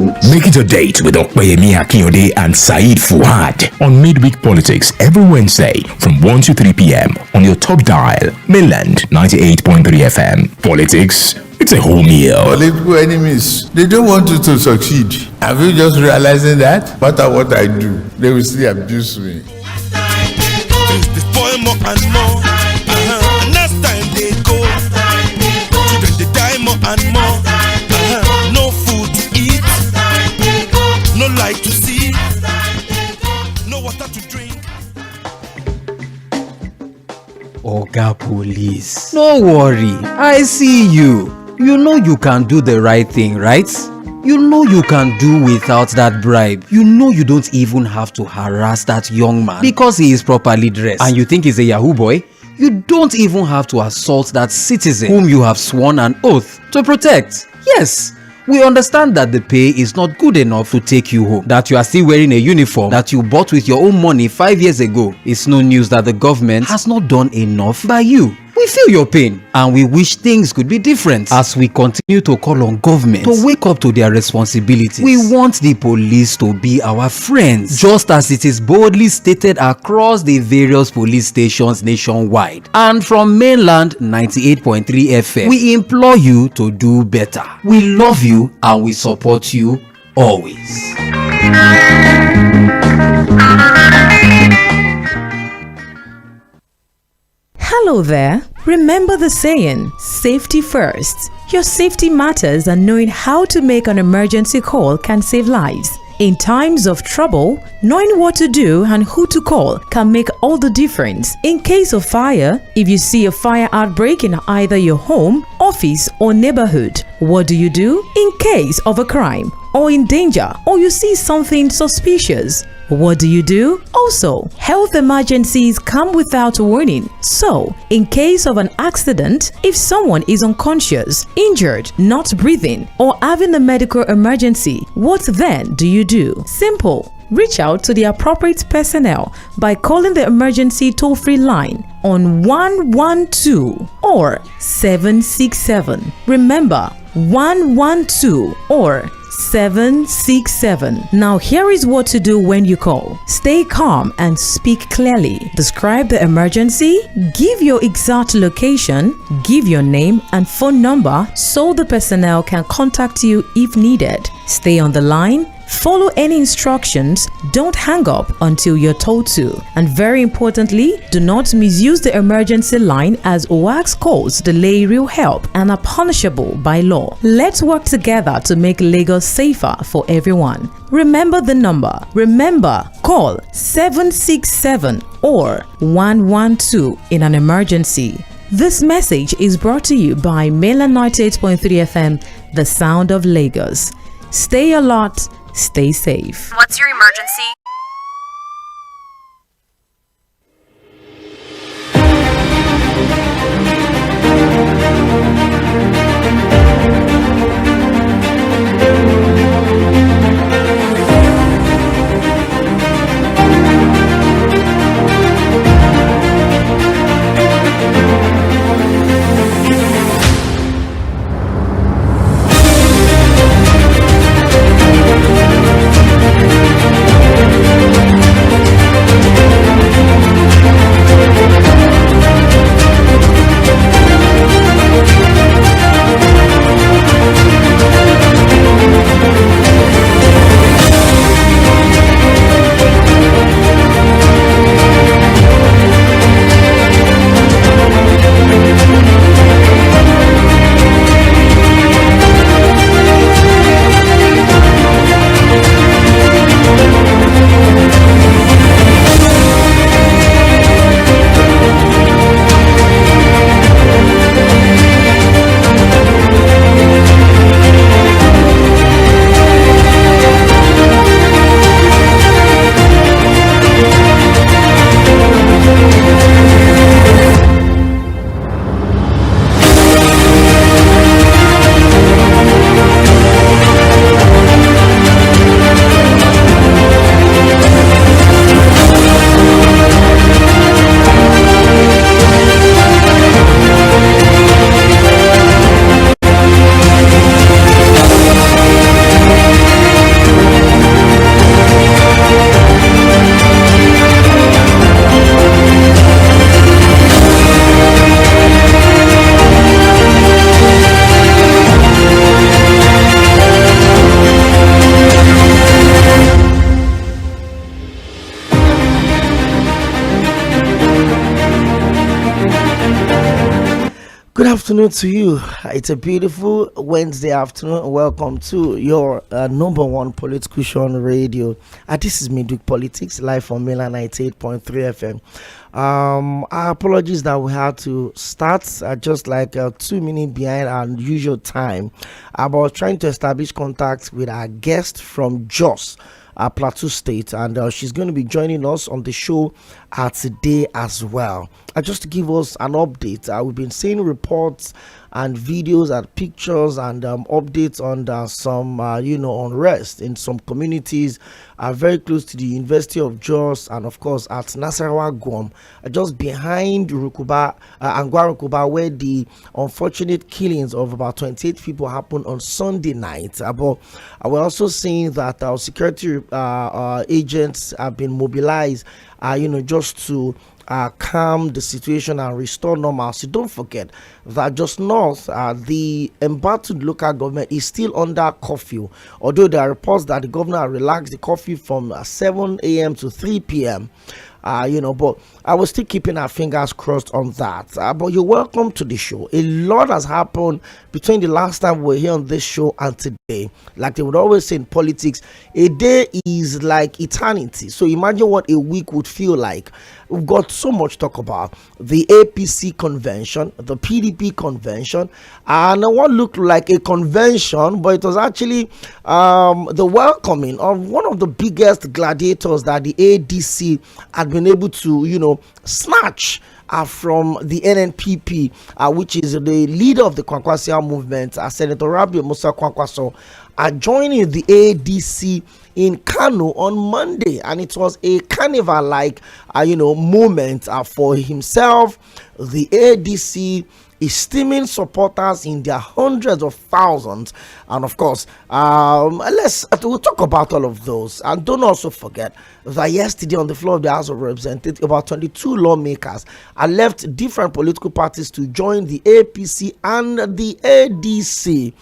Make it a date with Oᴏ and Saeed Fuad on Midweek Politics every Wednesday from 1 to 3 p.m. on your top dial, Mainland 98.3 FM. Politics, it's a whole meal. Political enemies, they don't want you to succeed. Have you just realizing that? No matter what I do, they will still abuse me. They spoil more and more. And as time they go, children they die more and more. No food to eat, no light to see, no water to drink. Oga Police, no worry, I see you. You know you can do the right thing, right? You know you can do without that bribe. You know you don't even have to harass that young man because he is properly dressed. And you think he's a Yahoo boy? You don't even have to assault that citizen whom you have sworn an oath to protect. Yes, we understand that the pay is not good enough to take you home, that you are still wearing a uniform that you bought with your own money 5 years ago. It's no news that the government has not done enough by you. We feel your pain and we wish things could be different as we continue to call on government to wake up to their responsibilities. We want the police to be our friends, just as it is boldly stated across the various police stations nationwide. And from Mainland 98.3 FM, we implore you to do better. We love you and we support you always. Hello there. Remember the saying, safety first. Your safety matters, and knowing how to make an emergency call can save lives. In times of trouble, knowing what to do and who to call can make all the difference. In case of fire, if you see a fire outbreak in either your home, office, or neighborhood, what do you do? In case of a crime, or in danger, or you see something suspicious, what do you do? Also, health emergencies come without warning. So, in case of an accident, if someone is unconscious, injured, not breathing, or having a medical emergency, what then do you do? Simple. Reach out to the appropriate personnel by calling the emergency toll-free line on 112 or 767. Remember, 112 or 767. Now here is what to do when you call. Stay calm and speak clearly. Describe the emergency, give your exact location, give your name and phone number so the personnel can contact you if needed. Stay on the line. Follow any instructions, don't hang up until you're told to. And very importantly, do not misuse the emergency line, as OAX calls delay real help and are punishable by law. Let's work together to make Lagos safer for everyone. Remember the number. Remember, call 767 or 112 in an emergency. This message is brought to you by Mainland 98.3 FM, the sound of Lagos. Stay alert. Stay safe. What's your emergency? afternoon to you. It's a beautiful Wednesday afternoon. Welcome to your number one political show on radio. This is Midweek Politics, live from Miller 98.3 FM. Our apologies that we had to start just like 2 minutes behind our usual time. About trying to establish contact with our guest from Jos, Plateau State, and she's going to be joining us on the show today as well. Just to give us an update, we've been seeing reports and videos and pictures and updates on some unrest in some communities very close to the University of Jos, and of course at Nasarawa Guam, just behind Angwa Rukuba, where the unfortunate killings of about 28 people happened on Sunday night. But we're also seeing that our security agents have been mobilized just to calm the situation and restore normalcy. Don't forget that just north, the embattled local government is still under curfew, although there are reports that the governor relaxed the curfew from 7 a.m. to 3 p.m. But I was still keeping our fingers crossed on that. But you're welcome to the show. A lot has happened between the last time we were here on this show and today. Like they would always say in politics, a day is like eternity. So imagine what a week would feel like. We've got so much to talk about. The APC convention, the PDP convention, and what looked like a convention, but it was actually the welcoming of one of the biggest gladiators that the ADC had been able to, snatch from the NNPP, which is the leader of the Kwankwasia movement, Senator Rabi Musa Kwankwaso, joining the ADC in Kano on Monday, and it was a carnival-like, moment for himself, the ADC, esteeming supporters in their hundreds of thousands, and of course, we'll talk about all of those. And don't also forget that yesterday on the floor of the House of Representatives, about 22 lawmakers left different political parties to join the APC and the ADC.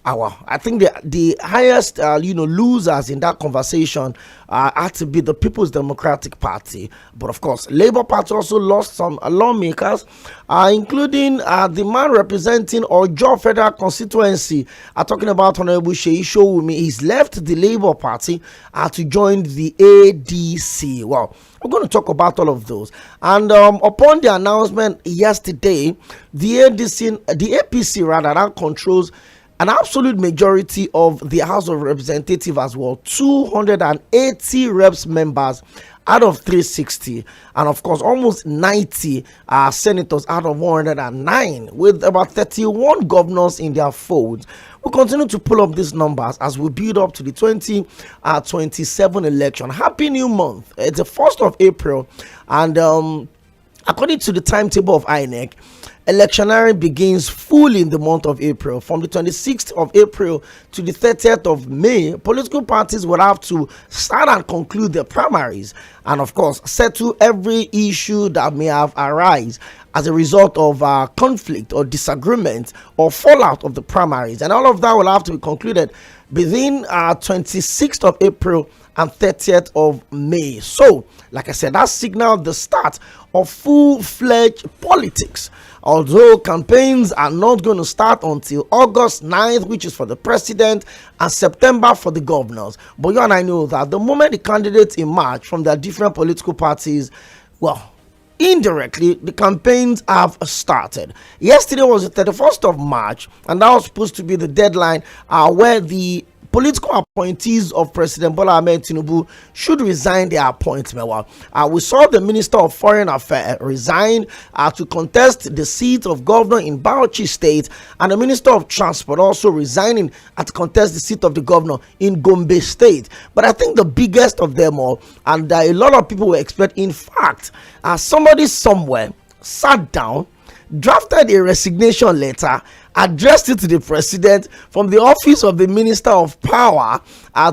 I think the highest, losers in that conversation had to be the People's Democratic Party. But of course, Labour Party also lost some lawmakers, including the man representing Ojo Federal Constituency. Talking about Honorable ᴏᴜᴜ. He's left the Labour Party to join the ADC. Well, we're going to talk about all of those. And upon the announcement yesterday, the APC rather, that controls an absolute majority of the House of Representatives as well, 280 reps members out of 360, and of course almost 90 senators out of 109, with about 31 governors in their folds. We'll continue to pull up these numbers as we build up to the 2027 election. Happy new month. It's the 1st of April, and according to the timetable of INEC, electioneering begins fully in the month of April. From the 26th of April to the 30th of May, political parties will have to start and conclude their primaries, and of course settle every issue that may have arisen as a result of conflict or disagreement or fallout of the primaries, and all of that will have to be concluded between 26th of April and 30th of May. So, like I said, that signaled the start of full-fledged politics. Although campaigns are not going to start until August 9th, which is for the president, and September for the governors. But you and I know that the moment the candidates emerge from their different political parties, well, indirectly, the campaigns have started. Yesterday was the 31st of March, and that was supposed to be the deadline where the political appointees of President Bola Ahmed Tinubu should resign their appointment. Well, we saw the Minister of Foreign Affairs resign to contest the seat of governor in Bauchi State, and the Minister of Transport also resigning to contest the seat of the governor in Gombe State. But I think the biggest of them all, and a lot of people were expecting, in fact, somebody somewhere sat down, drafted a resignation letter, addressed it to the president from the office of the Minister of Power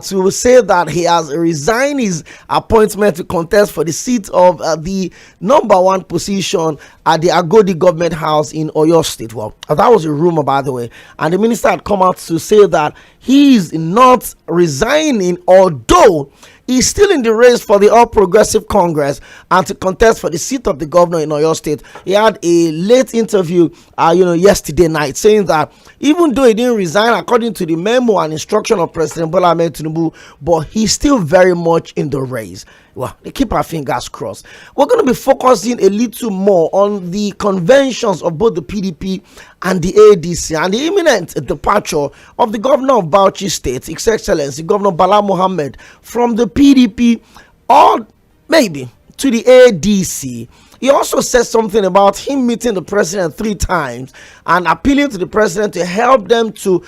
to say that he has resigned his appointment to contest for the seat of the number one position at the Agodi government house in Oyo State. Well, that was a rumor, by the way, and the minister had come out to say that he is not resigning, although he's still in the race for the All Progressive Congress and to contest for the seat of the governor in Oyo State. He had a late interview, yesterday night, saying that even though he didn't resign according to the memo and instruction of President Bola Ahmed Tinubu, but he's still very much in the race. Well, they keep our fingers crossed. We're going to be focusing a little more on the conventions of both the PDP and the ADC and the imminent departure of the governor of Bauchi State, His Excellency Governor Bala Mohammed, from the PDP or maybe to the ADC. He also said something about him meeting the president 3 times and appealing to the president to help them to,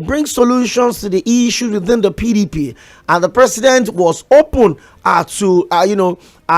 bring solutions to the issues within the PDP. And the president was open to,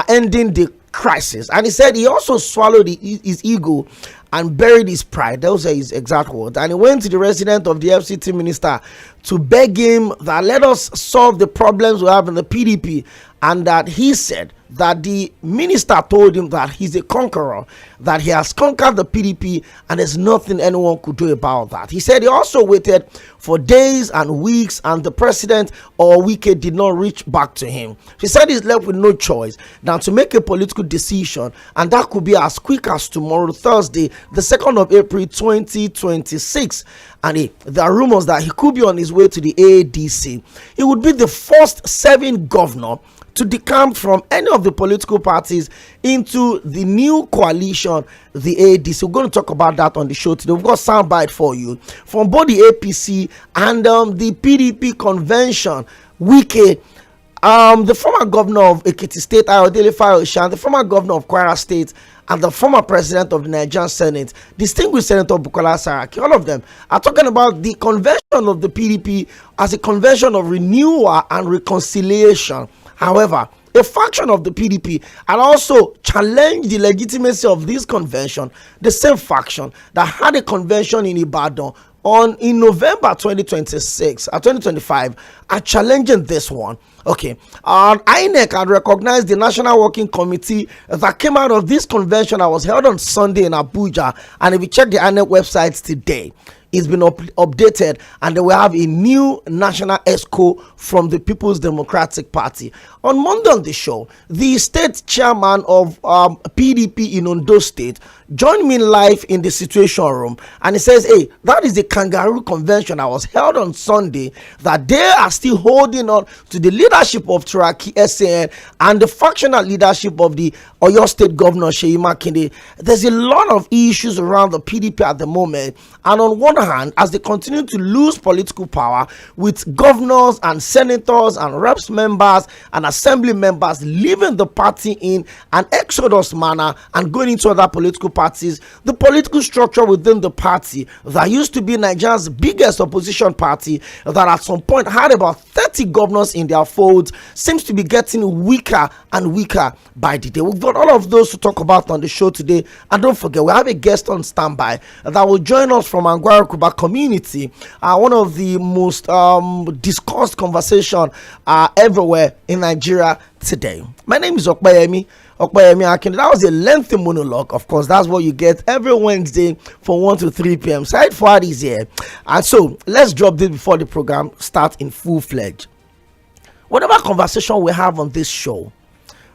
ending the crisis. And he said he also swallowed his ego and buried his pride. Those are his exact words. And he went to the resident of the FCT minister to beg him that let us solve the problems we have in the PDP. And that he said that the minister told him that he's a conqueror, that he has conquered the PDP and there's nothing anyone could do about that. He said he also waited for days and weeks and the president or Wike did not reach back to him. He said he's left with no choice than to make a political decision, and that could be as quick as tomorrow, Thursday, the 2nd of April 2026. And there are rumors that he could be on his way to the ADC. He would be the first serving governor to decamp from any of the political parties into the new coalition, the ADC. We're going to talk about that on the show today. We've got soundbite for you from both the APC and the PDP convention. Wike, the former governor of Ekiti State, Ayodele Fayoshe, the former governor of Kwara State, and the former president of the Nigerian Senate, distinguished Senator Bukola Saraki, all of them are talking about the convention of the PDP as a convention of renewal and reconciliation. However, a faction of the PDP had also challenged the legitimacy of this convention, the same faction that had a convention in Ibadan in November 2025 are challenging this one. Okay, INEC had recognized the National Working Committee that came out of this convention that was held on Sunday in Abuja, and if you check the INEC website today, it's been updated, and they will have a new national ESCO from the People's Democratic Party. On Monday on the show, the state chairman of PDP in Ondo State joined me live in the Situation Room, and he says, hey, that is the kangaroo convention that was held on Sunday, that they are still holding on to the leadership of Turaki SAN and the factional leadership of the Oyo State Governor Seyi Makinde. There's a lot of issues around the PDP at the moment, and on one hand, as they continue to lose political power with governors and senators and reps members and assembly members leaving the party in an exodus manner and going into other political parties, the political structure within the party that used to be Nigeria's biggest opposition party, that at some point had about 30 governors in their folds, seems to be getting weaker and weaker by the day. We've got all of those to talk about on the show today, and don't forget, we have a guest on standby that will join us from Angwara Kuba community. One of the most discussed conversation everywhere in Nigeria today. My name is Ōkpeyemi Akin. That was a lengthy monologue. Of course, that's what you get every Wednesday from 1 to 3 p.m. Side Forward is here. And so let's drop this before the program starts in full-fledged. Whatever conversation we have on this show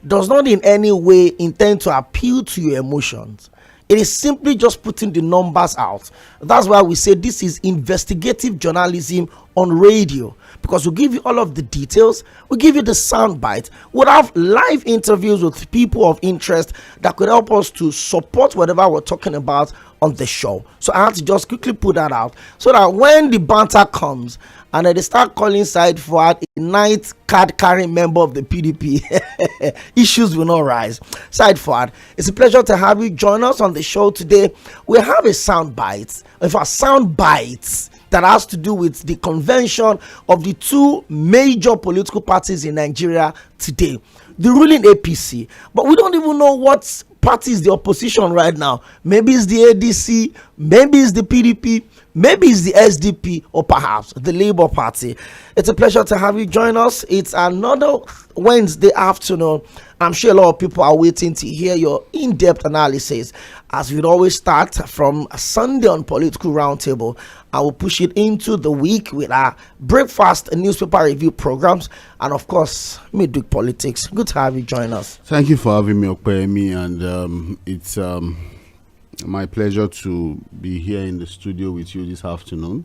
does not in any way intend to appeal to your emotions. It is simply just putting the numbers out. That's why we say this is investigative journalism on radio, because we'll give you all of the details, we'll give you the sound bite, we'll have live interviews with people of interest that could help us to support whatever we're talking about on the show. So I have to just quickly put that out so that when the banter comes and they start calling Side Forward a night card carrying member of the PDP, issues will not rise. Side Forward, it's a pleasure to have you join us on the show today. We have a sound bite, sound bites that has to do with the convention of the two major political parties in Nigeria today, the ruling APC. But we don't even know what party is the opposition right now. Maybe it's the ADC, maybe it's the PDP, Maybe it's the SDP or perhaps the Labour Party. It's a pleasure to have you join us. It's another Wednesday afternoon. I'm sure a lot of people are waiting to hear your in-depth analysis. As we'd always start from Sunday on Political Roundtable, I will push it into the week with our breakfast and newspaper review programs, and of course, Midweek Politics. Good to have you join us. Thank you for having me, Okoyemi, and it's my pleasure to be here in the studio with you this afternoon.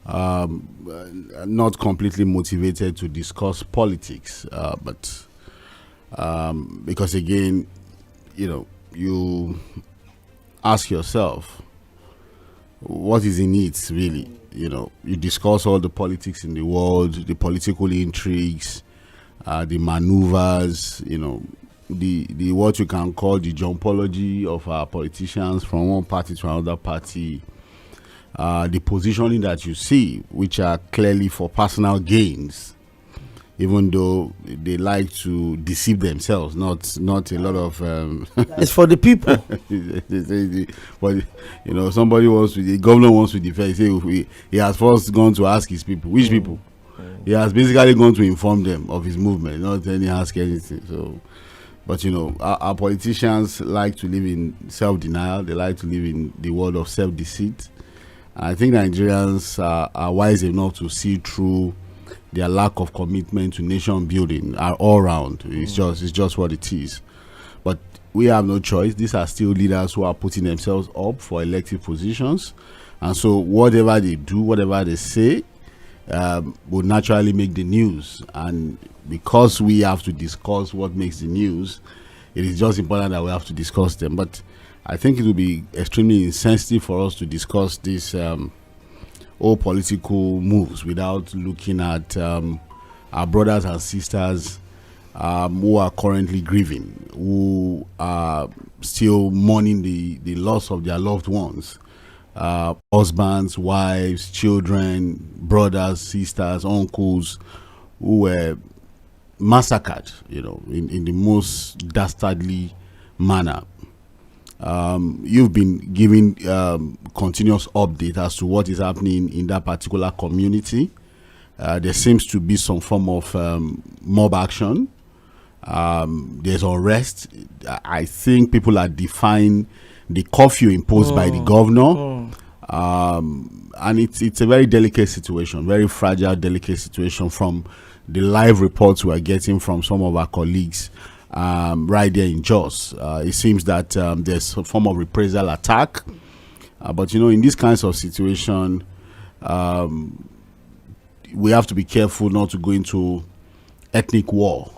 Not completely motivated to discuss politics, but because again, you ask yourself, what is in it really? You discuss all the politics in the world, the political intrigues, the maneuvers, the what you can call the jumpology of our politicians from one party to another party, the positioning that you see, which are clearly for personal gains, even though they like to deceive themselves. Not a lot of it's for the people. But somebody the governor wants to defend. He has first gone to ask his people. Which people? He has basically gone to inform them of his movement, not any ask anything. So, but our politicians like to live in self-denial. They like to live in the world of self-deceit. I think Nigerians are wise enough to see through their lack of commitment to nation building all around. It's just what it is. But we have no choice. These are still leaders who are putting themselves up for elective positions, and so whatever they do, whatever they say, will naturally make the news. And because we have to discuss what makes the news, it is just important that we have to discuss them. But I think it will be extremely insensitive for us to discuss these all political moves without looking at our brothers and sisters who are currently grieving, who are still mourning the loss of their loved ones, husbands, wives, children, brothers, sisters, uncles, who were massacred, in the most dastardly manner. You've been giving continuous update as to what is happening in that particular community. There seems to be some form of mob action. There's unrest. I think people are defying the curfew imposed by the governor. And it's a very delicate situation, very fragile, delicate situation from the live reports we are getting from some of our colleagues right there in Jos. It seems that there's a form of reprisal attack. But, in these kinds of situation, we have to be careful not to go into ethnic war,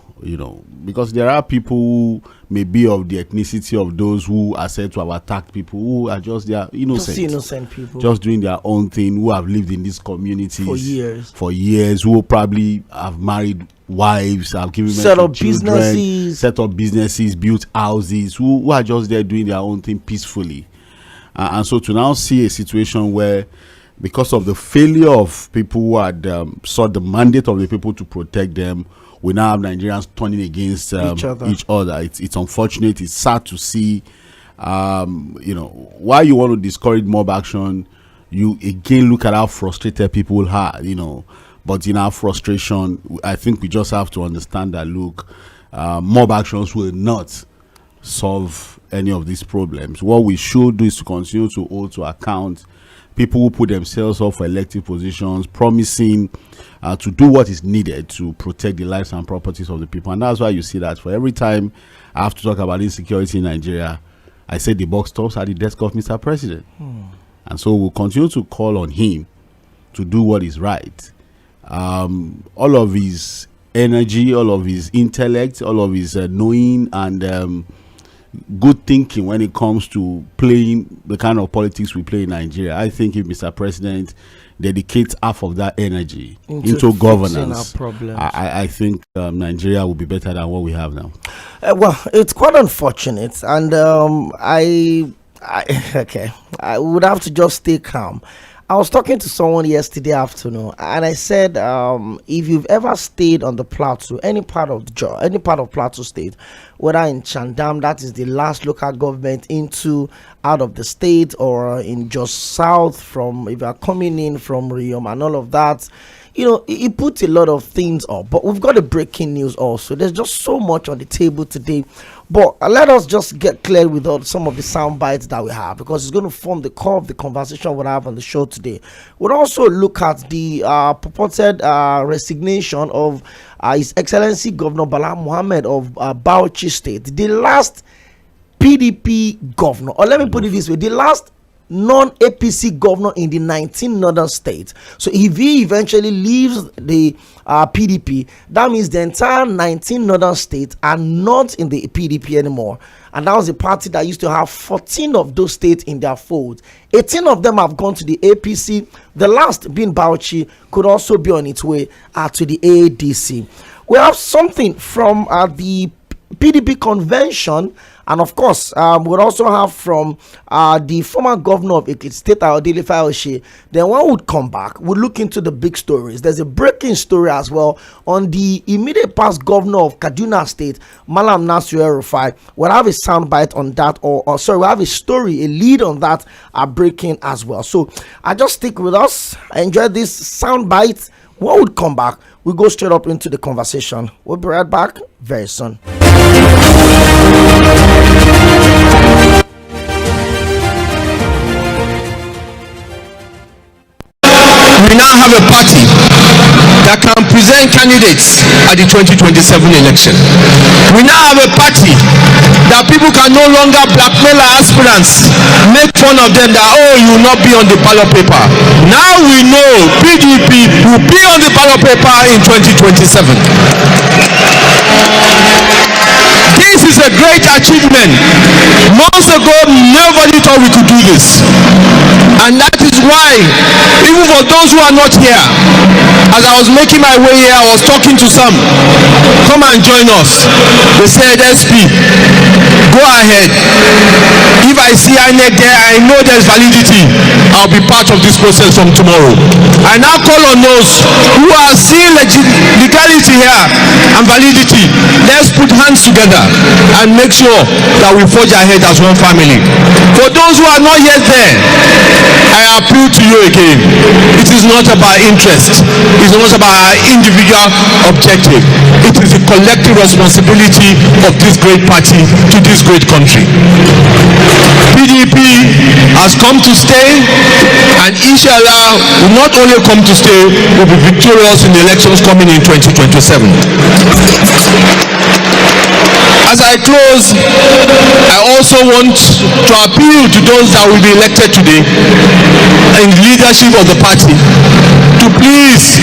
because there are people who may be of the ethnicity of those who are said to have attacked people who are just innocent people, just doing their own thing, who have lived in these communities for years, who probably have married wives, have given set up businesses, built houses, who are just there doing their own thing peacefully. And so to now see a situation where, because of the failure of people who had sought the mandate of the people to protect them, we now have Nigerians turning against each other. It's unfortunate. It's sad to see. Why you want to discourage mob action, you again look at how frustrated people are. But in our frustration, I think we just have to understand that mob actions will not solve any of these problems. What we should do is to continue to hold to account people who put themselves up for elective positions, promising to do what is needed to protect the lives and properties of the people. And that's why you see that for every time I have to talk about insecurity in Nigeria, I say the buck stops at the desk of Mr. President. And so we'll continue to call on him to do what is right. All of his energy, all of his intellect, all of his knowing and good thinking when it comes to playing the kind of politics we play in Nigeria. I think if Mr. President dedicates half of that energy into governance, I think Nigeria will be better than what we have now. Well, it's quite unfortunate, and I would have to just stay calm. I was talking to someone yesterday afternoon, and I said, if you've ever stayed on the plateau, any part of Plateau State, whether in Chandam, that is the last local government out of the state, or in just south, from if you are coming in from Riom and all of that, it puts a lot of things up. But we've got a breaking news also. There's just so much on the table today. But let us just get clear with some of the sound bites that we have, because it's going to form the core of the conversation we'll have on the show today. We'll also look at the purported resignation of His Excellency Governor Bala Mohammed of Bauchi State, the last PDP governor, or let me put it this way, the last non-APC governor in the 19 northern states. So if he eventually leaves the PDP, that means the entire 19 northern states are not in the PDP anymore. And that was a party that used to have 14 of those states in their fold. 18 of them have gone to the APC. The last, being Bauchi, could also be on its way to the ADC. We have something from the PDP convention. And of course, we'll also have from the former governor of Ekiti State, Aɗilé Fáyọ̀ṣe. Then when we come back, we'll look into the big stories. There's a breaking story as well on the immediate past governor of Kaduna State, Malam Nasir El-Rufai. We'll have a soundbite on that, or we'll have a story, a lead on that breaking as well. So just stick with us. Enjoy this soundbite. When we come back, we'll go straight up into the conversation. We'll be right back very soon. We now have a party that can present candidates at the 2027 election. We now have a party that people can no longer blackmail our aspirants, make fun of them that, oh, you will not be on the ballot paper. Now we know PDP will be on the ballot paper in 2027. This is a great achievement. Months ago, nobody thought we could do this. And that is why, even for those who are not here, as I was making my way here, I was talking to some. Come and join us. They said, SP, go ahead. If I see INEC there, I know there's validity. I'll be part of this process from tomorrow. I now call on those who are seeing legality here and validity. Let's put hands together and make sure that we forge ahead as one family. For those who are not yet there, I appeal to you again. It is not about interest. It's not about our individual objective. It is the collective responsibility of this great party to this great country. PDP has come to stay, and inshallah will not only come to stay, will be victorious in the elections coming in 2027. As I close, I also want to appeal to those that will be elected today in the leadership of the party to please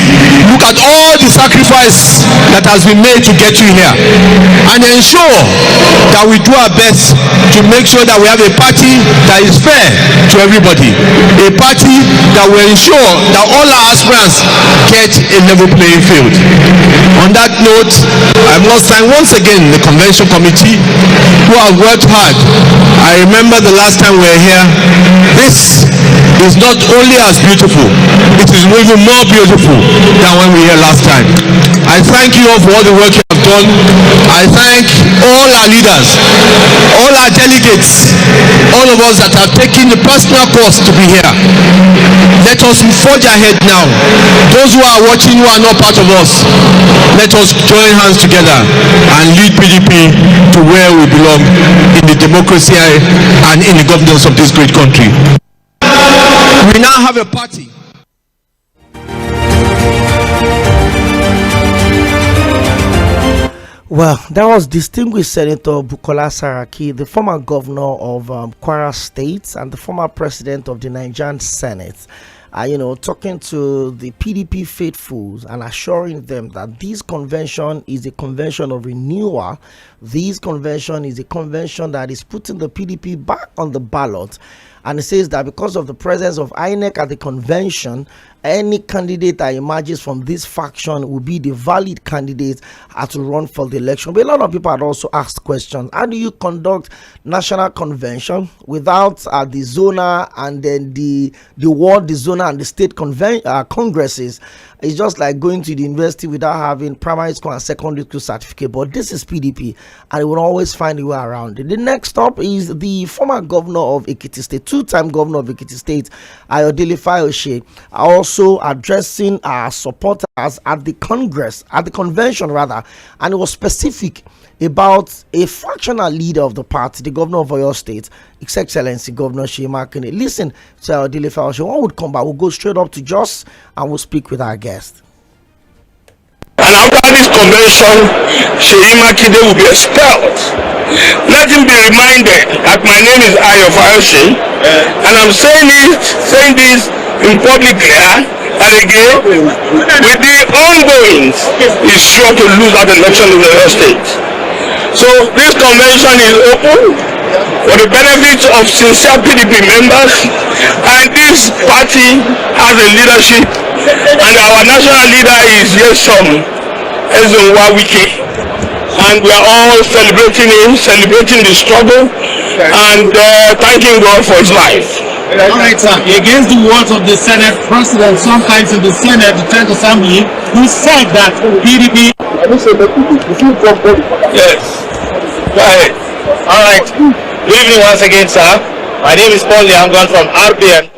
look at all the sacrifice that has been made to get you here, and ensure that we do our best to make sure that we have a party that is fair to everybody, a party that will ensure that all our aspirants get a level playing field. On that note, I must thank once again the convention committee who have worked hard. I remember the last time we were here, this is not only as beautiful, it is even more beautiful than when we were here last time. I thank you all for all the work you have done. I thank all our leaders, all our delegates, all of us that have taken the personal course to be here. Let us forge ahead now. Those who are watching who are not part of us, let us join hands together and lead PDP to where we belong in the democracy and in the governance of this great country. We now have a party. Well, that was distinguished Senator Bukola Saraki, the former governor of Kwara State and the former president of the Nigerian Senate. Talking to the PDP faithfuls and assuring them that this convention is a convention of renewal. This convention is a convention that is putting the PDP back on the ballot. And it says that because of the presence of INEC at the convention, any candidate that emerges from this faction will be the valid candidate to run for the election. But a lot of people had also asked questions. How do you conduct national convention without the zona and then the ward, the zona and the state congresses? It's just like going to the university without having primary school and secondary school certificate. But this is PDP, and it will always find a way around it. The next stop is the former governor of Ekiti State, two-time governor of Ekiti State, Ayodele Fayose, also addressing supporters at the convention rather, and it was specific about a fractional leader of the party, the governor of Oyo State, His Excellency Governor Mɪᴅ-Wᴇᴇᴜ. Listen to Ayodele Fayose. When we come back, we'll go straight up to Jos and we'll speak with our guest. And after this convention, Mɪᴅ-Wᴇᴇᴜ will be expelled. Let him be reminded that my name is Ayo Fayose, and I'm saying this in public here and again. With the ongoings, he's sure to lose that election in the Oyo State. So this convention is open for the benefit of sincere PDP members, and this party has a leadership, and our national leader is Yᴏ괜ᴜᴜ, and we are all celebrating him, celebrating the struggle, and thanking God for his life. All right, sir. Against the words of the Senate President, sometimes in the Senate, the 10th Assembly, who said that PDP. Yes. Go ahead. All right. Good evening once again, sir. My name is Paul Liangon from RBN.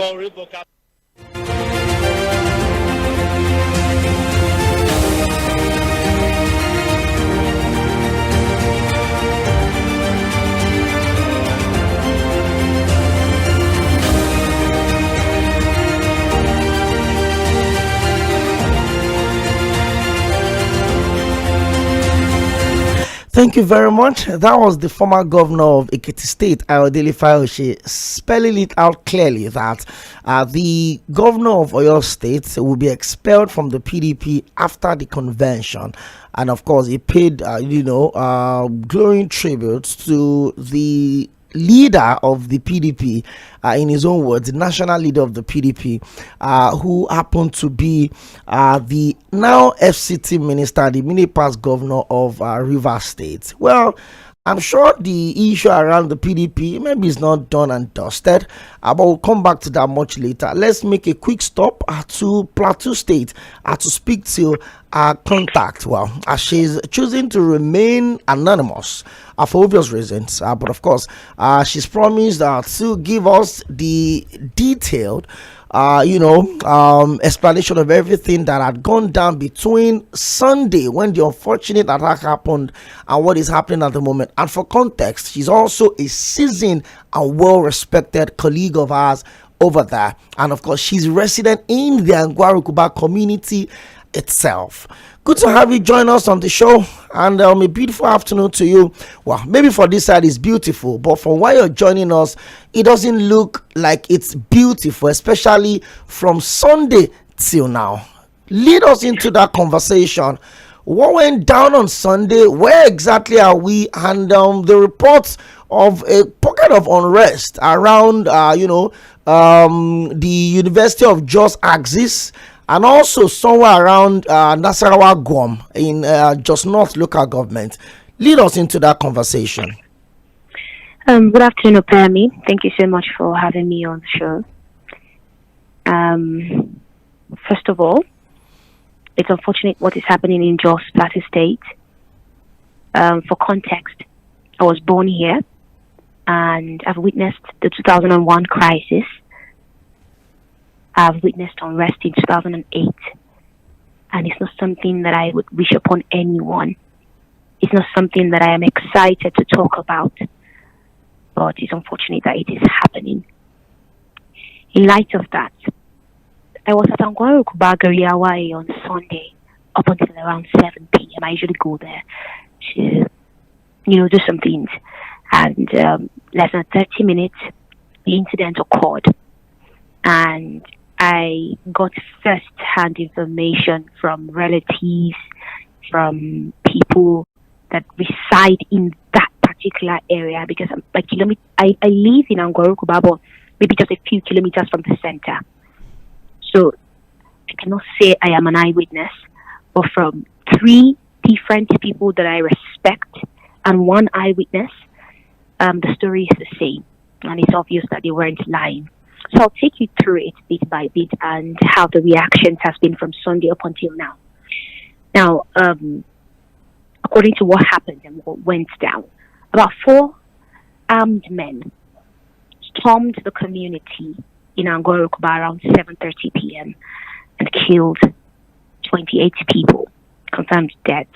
Thank you very much. That was the former governor of Ekiti State, Ayodele Fayose, spelling it out clearly that the governor of Oyo State will be expelled from the PDP after the convention. And of course, he paid, glowing tributes to the leader of the PDP, in his own words, the national leader of the PDP, who happened to be the now FCT minister, the mini past governor of Rivers State. Well, I'm sure the issue around the PDP maybe is not done and dusted, but we'll come back to that much later. Let's make a quick stop to Plateau State to speak to our contact. Well, she's choosing to remain anonymous for obvious reasons, but of course, she's promised to give us the detailed explanation of everything that had gone down between Sunday when the unfortunate attack happened and what is happening at the moment. And for context, she's also a seasoned and well-respected colleague of ours over there, and of course she's resident in the Mɪᴅ-Wᴇᴜ community itself. Good to have you join us on the show, and a beautiful afternoon to you. Well, maybe for this side it's beautiful, but from where you're joining us, it doesn't look like it's beautiful, especially from Sunday till now. Lead us into that conversation. What went down on Sunday? Where exactly are we? And the reports of a pocket of unrest around, the University of Jos axis, and also somewhere around Nasarawa Guam in Jos North local government. Lead us into that conversation. Good afternoon, Opemi. Thank you so much for having me on the show. First of all, it's unfortunate what is happening in Jos Plateau State. For context, I was born here and I've witnessed the 2001 crisis. I've witnessed unrest in 2008, and it's not something that I would wish upon anyone. It's not something that I am excited to talk about, but it's unfortunate that it is happening. In light of that, I was at Mɪᴅ-Wᴇᴜ on Sunday up until around 7 p.m. I usually go there to, do some things, and less than 30 minutes, the incident occurred, and I got first-hand information from relatives, from people that reside in that particular area, because I live in Mɪᴅ-Wᴇᴜ, maybe just a few kilometers from the center. So I cannot say I am an eyewitness, but from 3 different people that I respect and 1 eyewitness, the story is the same. And it's obvious that they weren't lying. So I'll take you through it bit by bit and how the reactions has been from Sunday up until now. Now, according to what happened and what went down, about 4 armed men stormed the community in Mɪᴅ-Wᴇᴇᴜ around 7:30 p.m. and killed 28 people, confirmed dead.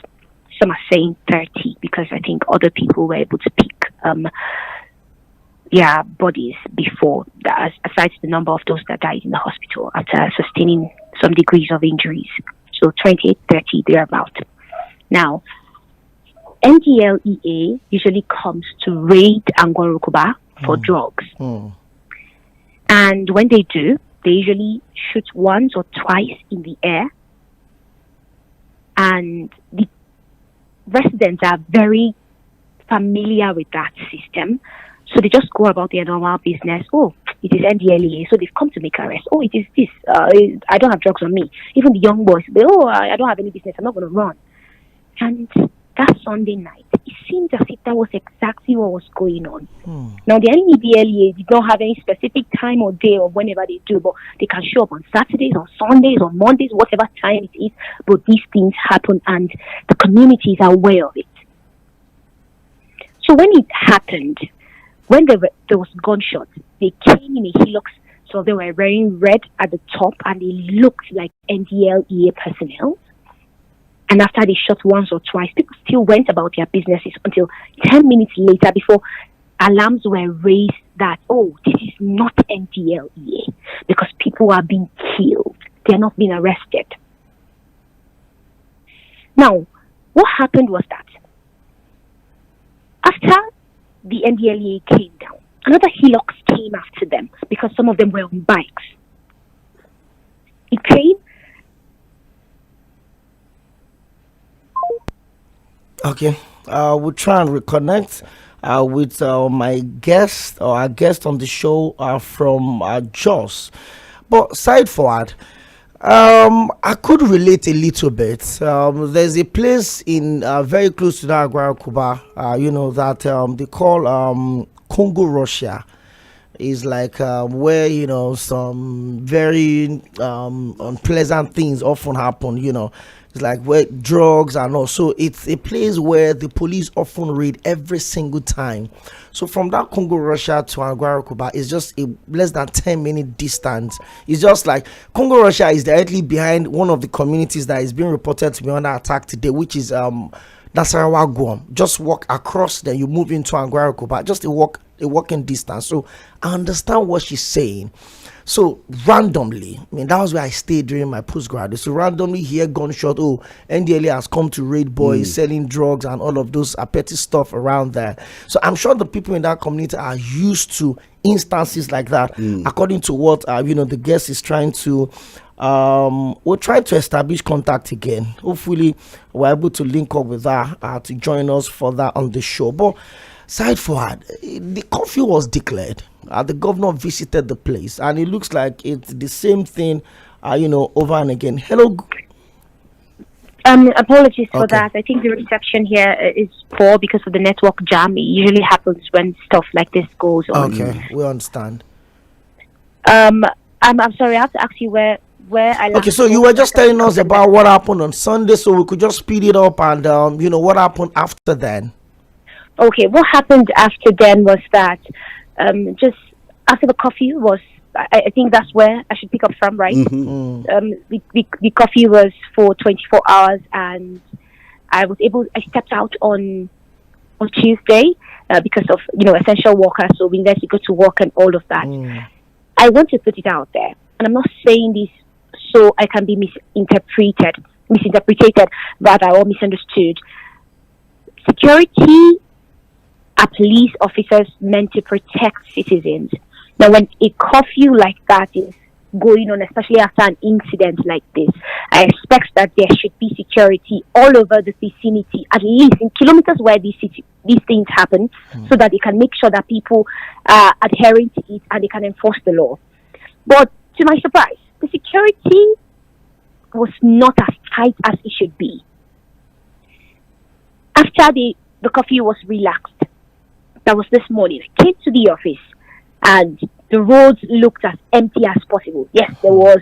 Some are saying 30 because I think other people were able to pick their bodies before that, aside the number of those that died in the hospital after sustaining some degrees of injuries. So 28, 30, thereabout. Now, NDLEA usually comes to raid Mɪᴅ-Wᴇᴇᴜ for drugs. And when they do, they usually shoot once or twice in the air. And the residents are very familiar with that system. So they just go about their normal business. Oh, it is NDLEA, so they've come to make arrest. Oh, it is this. I don't have drugs on me. Even the young boys, I don't have any business. I'm not going to run. And that Sunday night, it seemed as if that was exactly what was going on. Now, the NDLEA did not have any specific time or day or whenever they do, but they can show up on Saturdays, on Sundays, on Mondays, whatever time it is. But these things happen, and the community is aware of it. So when it happened, when there was gunshots, they came in a helix, so they were wearing red at the top, and they looked like NDLEA personnel. And after they shot once or twice, people still went about their businesses until 10 minutes later, before alarms were raised that, oh, this is not NDLEA, because people are being killed. They are not being arrested. Now, what happened was that after the NDLEA came down, another helix came after them, because some of them were on bikes. It came. Okay, we'll try and reconnect with my guest, or our guest on the show from Jos. But side forward, I could relate a little bit. There's a place in very close to that Mɪᴅ-Wᴇᴜ, that they call Congo, Russia. Is like where some very unpleasant things often happen. It's like where drugs and also it's a place where the police often raid every single time. So from that Congo, Russia to Mɪᴅ-Wᴇᴜ is just a less than 10-minute distance. It's just like Congo, Russia is directly behind one of the communities that is being reported to be under attack today, which is Nasarawa Guam. Just walk across, then you move into Mɪᴅ-Wᴇᴜ, just a walking distance. So I understand what she's saying. So randomly, that was where I stayed during my postgrad. So randomly hear gunshot. Oh, NDLEA has come to raid boys selling drugs and all of those petty stuff around there. So I'm sure the people in that community are used to instances like that. According to what the guest is trying to, we'll try to establish contact again. Hopefully, we're able to link up with her to join us for that on the show. But side forward, the curfew was declared. The governor visited the place, and it looks like it's the same thing, over and again. Hello. Apologies for that. I think the reception here is poor because of the network jam. It usually happens when stuff like this goes on. Okay, we understand. I'm sorry. I have to ask you where I. Okay, so you were just telling us about what happened on Sunday, so we could just speed it up and what happened after then. Okay, what happened after then was that just after the coffee was, I think that's where I should pick up from, right? The coffee was for 24 hours, and I stepped out on Tuesday because of essential workers, so we needed to go to work and all of that. I want to put it out there, and I'm not saying this so I can be misinterpreted rather, or misunderstood. Security are police officers meant to protect citizens. Now, when a curfew like that is going on, especially after an incident like this, I expect that there should be security all over the vicinity, at least in kilometers where these things happen, so that they can make sure that people are adhering to it and they can enforce the law. But to my surprise, the security was not as tight as it should be. After the curfew was relaxed, that was this morning, I came to the office and the roads looked as empty as possible. Yes, there was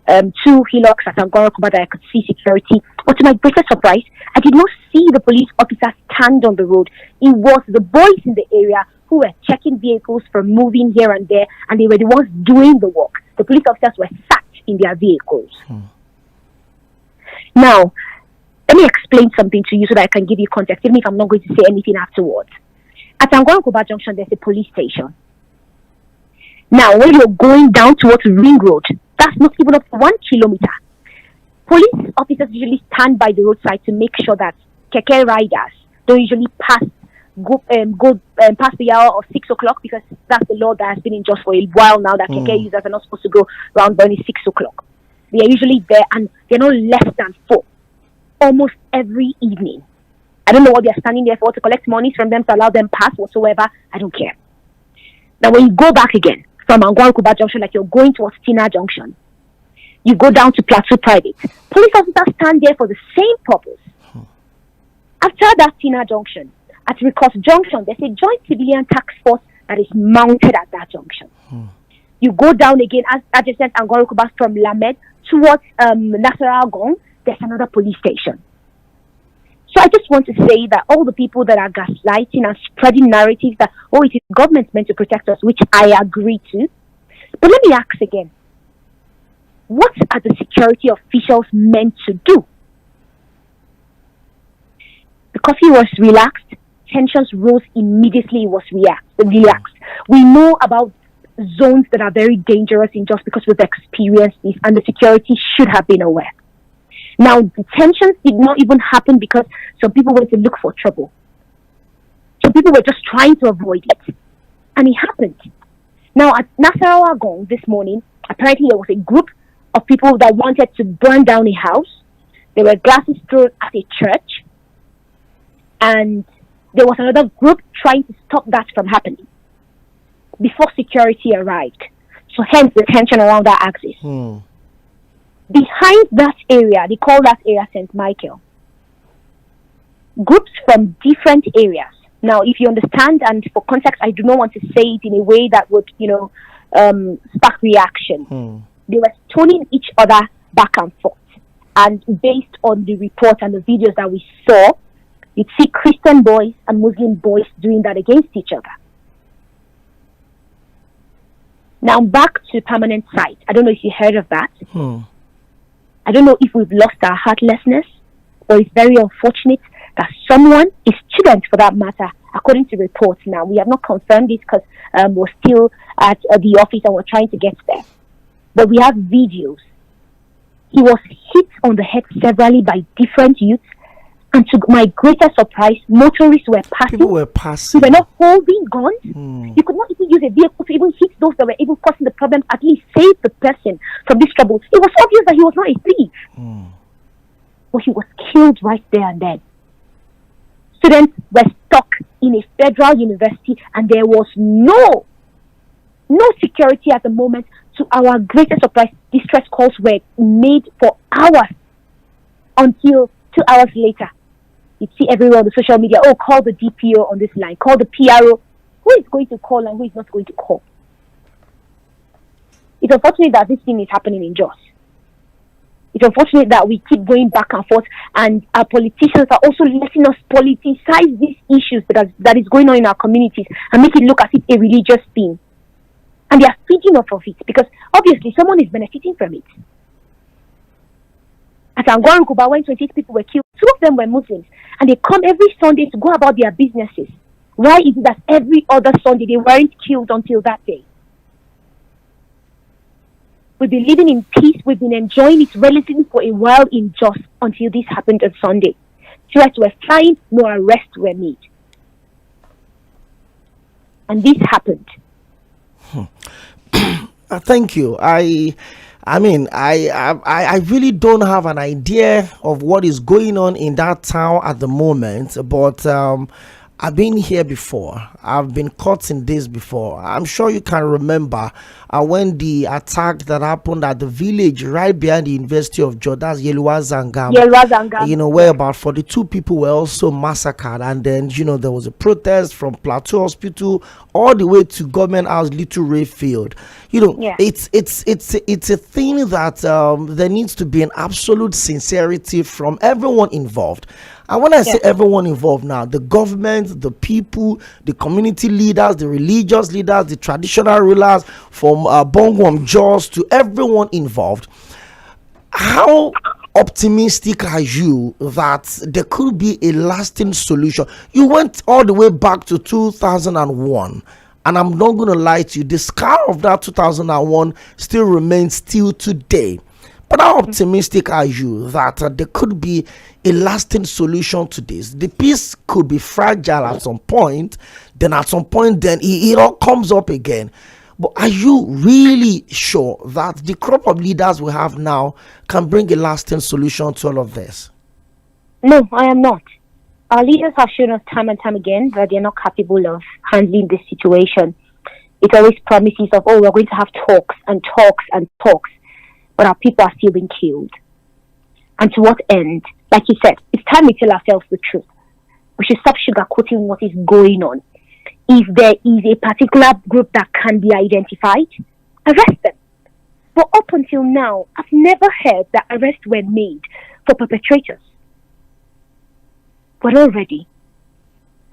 2 hillocks at Angora-Kuba that I could see security. But to my greatest surprise, I did not see the police officers stand on the road. It was the boys in the area who were checking vehicles from moving here and there, and they were the ones doing the work. The police officers were sat in their vehicles. Now, let me explain something to you so that I can give you context, even if I'm not going to say anything afterwards. At Angora-Kuba Junction, there's a police station. Now, when you're going down towards Ring Road, that's not even up to 1 kilometer. Police officers usually stand by the roadside to make sure that keke riders don't usually pass past the hour of 6 o'clock, because that's the law that has been in just for a while now, that keke users are not supposed to go around burning 6 o'clock. They are usually there, and they're not less than 4 almost every evening. I don't know what they're standing there for, to collect monies from them, to allow them pass whatsoever. I don't care. Now, when you go back again from Angora-Kuba Junction, like you're going towards Tina Junction, you go down to Plateau Private. Police officers stand there for the same purpose. After that Tina Junction, at Rikos Junction, there's a joint civilian task force that is mounted at that junction. You go down again as adjacent Angora-Kuba from Lamed towards Nasarawa Gong, there's another police station. So I just want to say that all the people that are gaslighting and spreading narratives that, oh, it is government meant to protect us, which I agree to. But let me ask again, what are the security officials meant to do? The curfew was relaxed, tensions rose immediately, it was relaxed. We know about zones that are very dangerous in just because we've experienced this, and the security should have been aware. Now, the tensions did not even happen because some people went to look for trouble. Some people were just trying to avoid it. And it happened. Now, at Nasarawa Gong this morning, apparently there was a group of people that wanted to burn down a house. There were glasses thrown at a church. And there was another group trying to stop that from happening before security arrived. So hence the tension around that axis. Behind that area, they call that area St. Michael. Groups from different areas. Now, if you understand, and for context, I do not want to say it in a way that would, spark reaction. They were stoning each other back and forth. And based on the report and the videos that we saw, you'd see Christian boys and Muslim boys doing that against each other. Now, back to permanent site. I don't know if you heard of that. I don't know if we've lost our heartlessness, or it's very unfortunate that someone, a student for that matter, according to reports now, we have not confirmed it because we're still at the office and we're trying to get there. But we have videos. He was hit on the head severally by different youths, and to my greatest surprise, motorists were passing. People were passing. We were not holding guns. You could not even use a vehicle to even hit those that were even causing the problem, at least save the person from this trouble. It was obvious that he was not a thief. But he was killed right there and then. Students were stuck in a federal university, and there was no security at the moment. To our greatest surprise, distress calls were made for hours until 2 hours later. You'd see everywhere on the social media, oh, call the DPO on this line, call the PRO. Who is going to call and who is not going to call? It's unfortunate that this thing is happening in Jos. It's unfortunate that we keep going back and forth, and our politicians are also letting us politicize these issues that is going on in our communities and make it look as if a religious thing. And they are feeding off of it because obviously someone is benefiting from it. At Angora-Kuba, when 28 people were killed, 2 of them were Muslims, and they come every Sunday to go about their businesses. Why is it that every other Sunday they weren't killed until that day? We've been living in peace. We've been enjoying it relatively for a while in Jos until this happened on Sunday. Threats were flying, no arrests were made. And this happened. Thank you. I really don't have an idea of what is going on in that town at the moment, but I've been here before. I've been caught in this before. I'm sure you can remember when the attack that happened at the village right behind the University of Jordan, Yᴏᴜᴛ, where about 42 people were also massacred. And then, there was a protest from Plateau Hospital all the way to Government House, Little Ray Field. It's a thing that there needs to be an absolute sincerity from everyone involved. And when I say everyone involved now, the government, the people, the community leaders, the religious leaders, the traditional rulers, from Bongwam Jaws to everyone involved, how optimistic are you that there could be a lasting solution? You went all the way back to 2001. And I'm not going to lie to you, the scar of that 2001 still remains till today. But how optimistic are you that there could be a lasting solution to this? The peace could be fragile at some point, then it all comes up again. But are you really sure that the crop of leaders we have now can bring a lasting solution to all of this? No, I am not. Our leaders have shown us time and time again that they're not capable of handling this situation. It always promises of, we're going to have talks and talks and talks. But our people are still being killed. And to what end? Like you said, it's time we tell ourselves the truth. We should stop sugarcoating what is going on. If there is a particular group that can be identified, arrest them. But up until now, I've never heard that arrests were made for perpetrators. But already,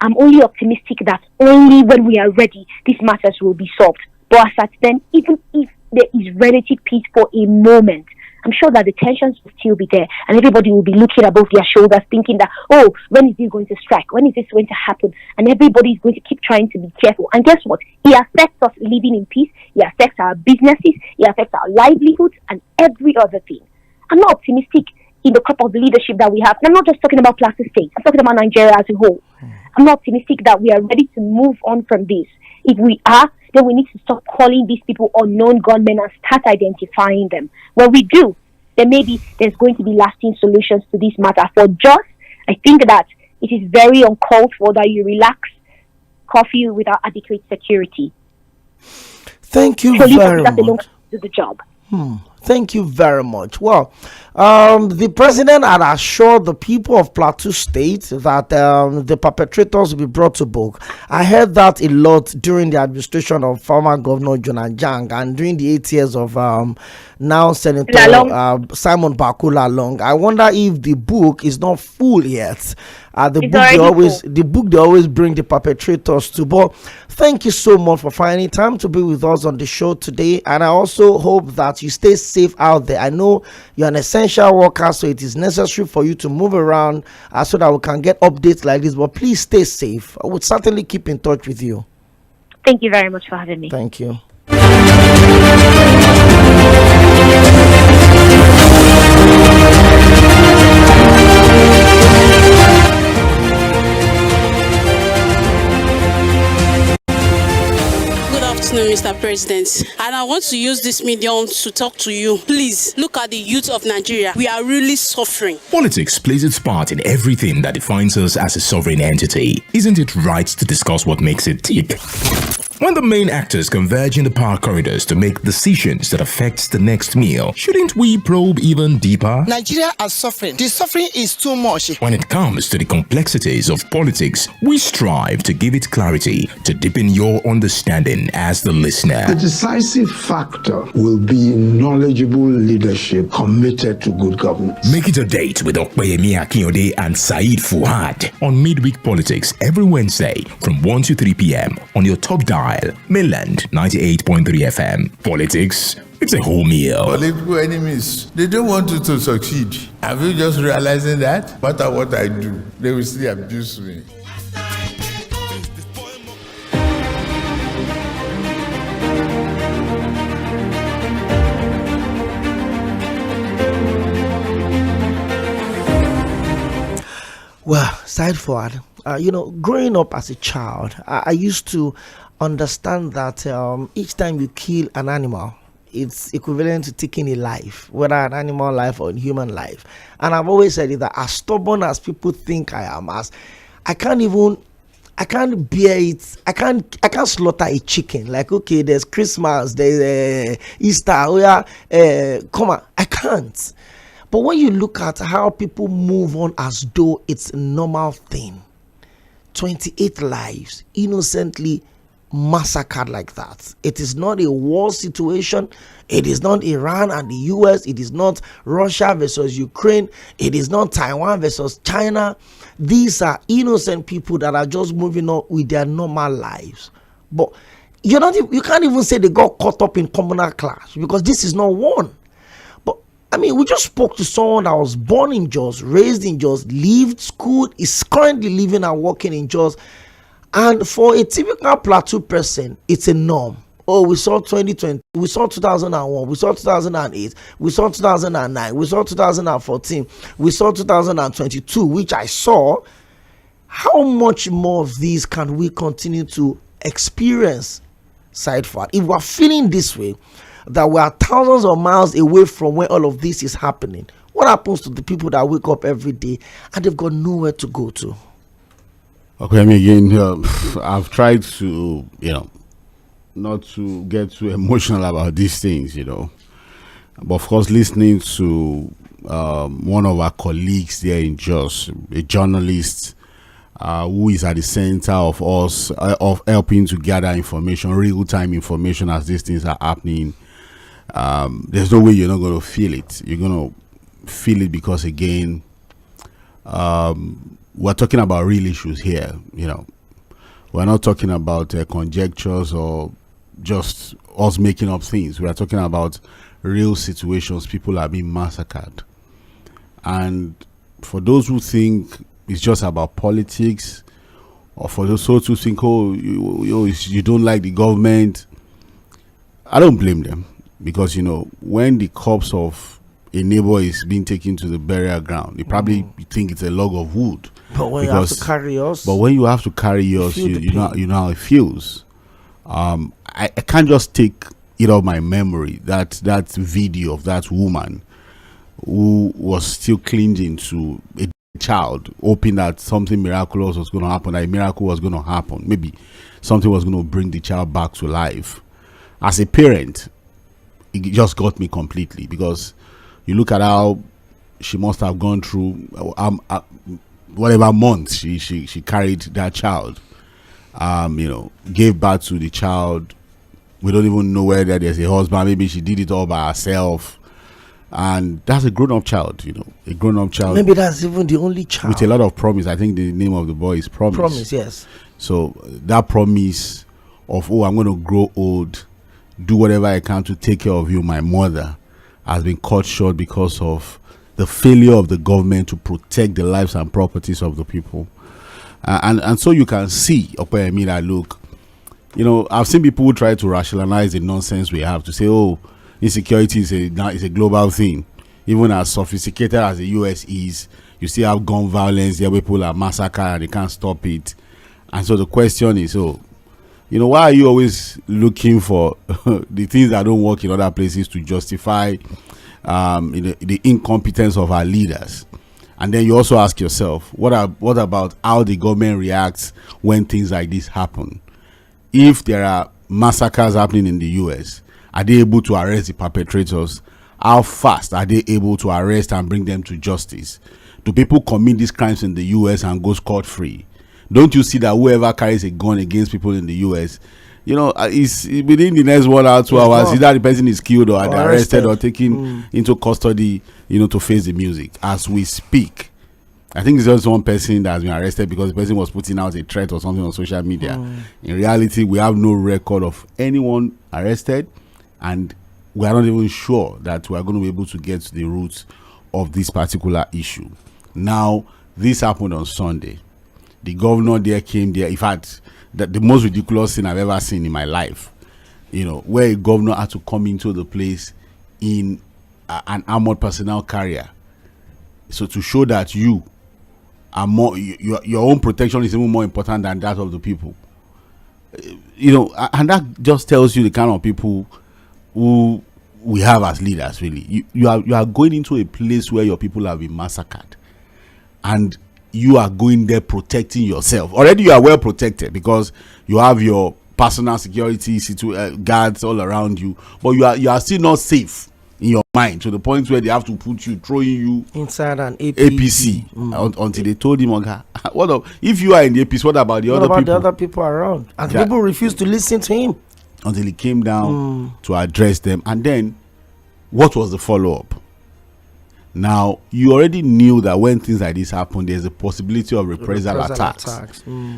I'm only optimistic that only when we are ready, these matters will be solved. But as at then, even if there is relative peace for a moment, I'm sure that the tensions will still be there, and everybody will be looking above their shoulders thinking that, when is this going to strike? When is this going to happen? And everybody is going to keep trying to be careful. And guess what? It affects us living in peace. It affects our businesses. It affects our livelihoods and every other thing. I'm not optimistic in the crop of leadership that we have. And I'm not just talking about Plateau State. I'm talking about Nigeria as a whole. I'm not optimistic that we are ready to move on from this. If we are, then we need to stop calling these people unknown gunmen and start identifying them. When we do, then maybe there's going to be lasting solutions to this matter. For just, I think that it is very uncalled for that you relax curfew without adequate security. Thank you very much. Police do the job. Thank you very much. Well, the president had assured the people of Plateau State that the perpetrators will be brought to book. I heard that a lot during the administration of former Governor Jonah Jang and during the 8 years of now Senator Simon Bakula Long. I wonder if the book is not full yet. The book they always bring the perpetrators to. But thank you so much for finding time to be with us on the show today, and I also hope that you stay safe out there. I know you're an essential worker, so it is necessary for you to move around so that we can get updates like this. But please stay safe. I would certainly keep in touch with you. Thank you very much for having me. Thank you. Mr. President, and I want to use this medium to talk to you. Please look at the youth of Nigeria. We are really suffering. Politics plays its part in everything that defines us as a sovereign entity. Isn't it right to discuss what makes it tick? When the main actors converge in the power corridors to make decisions that affect the next meal, shouldn't we probe even deeper? Nigeria is suffering. The suffering is too much. When it comes to the complexities of politics, we strive to give it clarity, to deepen your understanding as the listener. The decisive factor will be knowledgeable leadership committed to good governance. Make it a date with ᴏᴜᴇᴇ and Saeed Fuad on Midweek Politics every Wednesday from 1 to 3 p.m. on your top dial, Mainland 98.3 FM. Politics, it's a whole meal. Political enemies, they don't want you to succeed. Have you just realizing that? No matter what I do, they will still abuse me. Well, side forward, growing up as a child, I used to understand that each time you kill an animal, it's equivalent to taking a life, whether an animal life or a human life. And I've always said that as stubborn as people think I am, as I can't even I can't bear it. I can't slaughter a chicken. Like, okay, there's Christmas, there's Easter. Oh yeah, come on. I can't. But when you look at how people move on as though it's a normal thing, 28 lives innocently massacred like that. It is not a war situation. It is not Iran and the US. It is not Russia versus Ukraine. It is not Taiwan versus China. These are innocent people that are just moving on with their normal lives. But you can't even say they got caught up in communal clash, because this is not one. But I mean, we just spoke to someone that was born in Jos, raised in Jos, lived, schooled, is currently living and working in Jos. And for a typical Plateau person, it's a norm. Oh, we saw 2020, we saw 2001, we saw 2008, we saw 2009, we saw 2014, we saw 2022, which I saw. How much more of these can we continue to experience side forward? If we're feeling this way, that we are thousands of miles away from where all of this is happening, what happens to the people that wake up every day and they've got nowhere to go to? Okay, I mean, again, I've tried to, not to get too emotional about these things, But of course, listening to one of our colleagues there in Jos, a journalist who is at the center of us, of helping to gather information, real-time information as these things are happening, there's no way you're not going to feel it. You're going to feel it because, again, we're talking about real issues here. We're not talking about conjectures or just us making up things. We are talking about real situations. People are being massacred. And for those who think it's just about politics, or for those who think, oh, you don't like the government, I don't blame them. Because, when the corpse of a neighbor is being taken to the burial ground, they probably think it's a log of wood. But when you have to carry yours, you know how it feels. I can't just take it off my memory that video of that woman who was still clinging to a child, hoping that something miraculous was going to happen, that a miracle was going to happen. Maybe something was going to bring the child back to life. As a parent, it just got me completely, because you look at how she must have gone through whatever months she carried that child, gave birth to the child. We don't even know whether there's a husband. Maybe she did it all by herself, and that's a grown-up child. A grown-up child. Maybe that's even the only child with a lot of promise. I think the name of the boy is Promise. Promise, yes. So that promise of, oh, I'm going to grow old, do whatever I can to take care of you, my mother, has been cut short because of the failure of the government to protect the lives and properties of the people. And so you can see, look, I've seen people who try to rationalize the nonsense we have, to say, oh, insecurity is a global thing. Even as sophisticated as the US is, you still have gun violence, there people are massacred and they can't stop it. And so the question is, why are you always looking for the things that don't work in other places to justify the incompetence of our leaders? And then you also ask yourself, what about how the government reacts when things like this happen? If there are massacres happening in the US, are they able to arrest the perpetrators? How fast are they able to arrest and bring them to justice? Do people commit these crimes in the US and go scot-free? Don't you see that whoever carries a gun against people in the US, it's within the next 1 or 2 hours, either the person is killed or arrested or taken into custody, to face the music. As we speak, I think it's just one person that has been arrested because the person was putting out a threat or something on social media. In reality, we have no record of anyone arrested, and we are not even sure that we are going to be able to get to the roots of this particular issue. Now, this happened on Sunday. The governor there came there. In fact, the most ridiculous thing I've ever seen in my life, where a governor had to come into the place in an armored personnel carrier. So to show that you are more, your own protection is even more important than that of the people. And that just tells you the kind of people who we have as leaders. Really, you are going into a place where your people have been massacred, and you are going there protecting yourself. Already you are well protected because you have your personal security guards all around you, but you are still not safe in your mind to the point where they have to put you, throwing you inside an APC until they told him, if you are in the APC, what about the other people around? And people refused to listen to him until he came down to address them. And then what was the follow-up? Now, you already knew that when things like this happen, there's a possibility of reprisal attacks.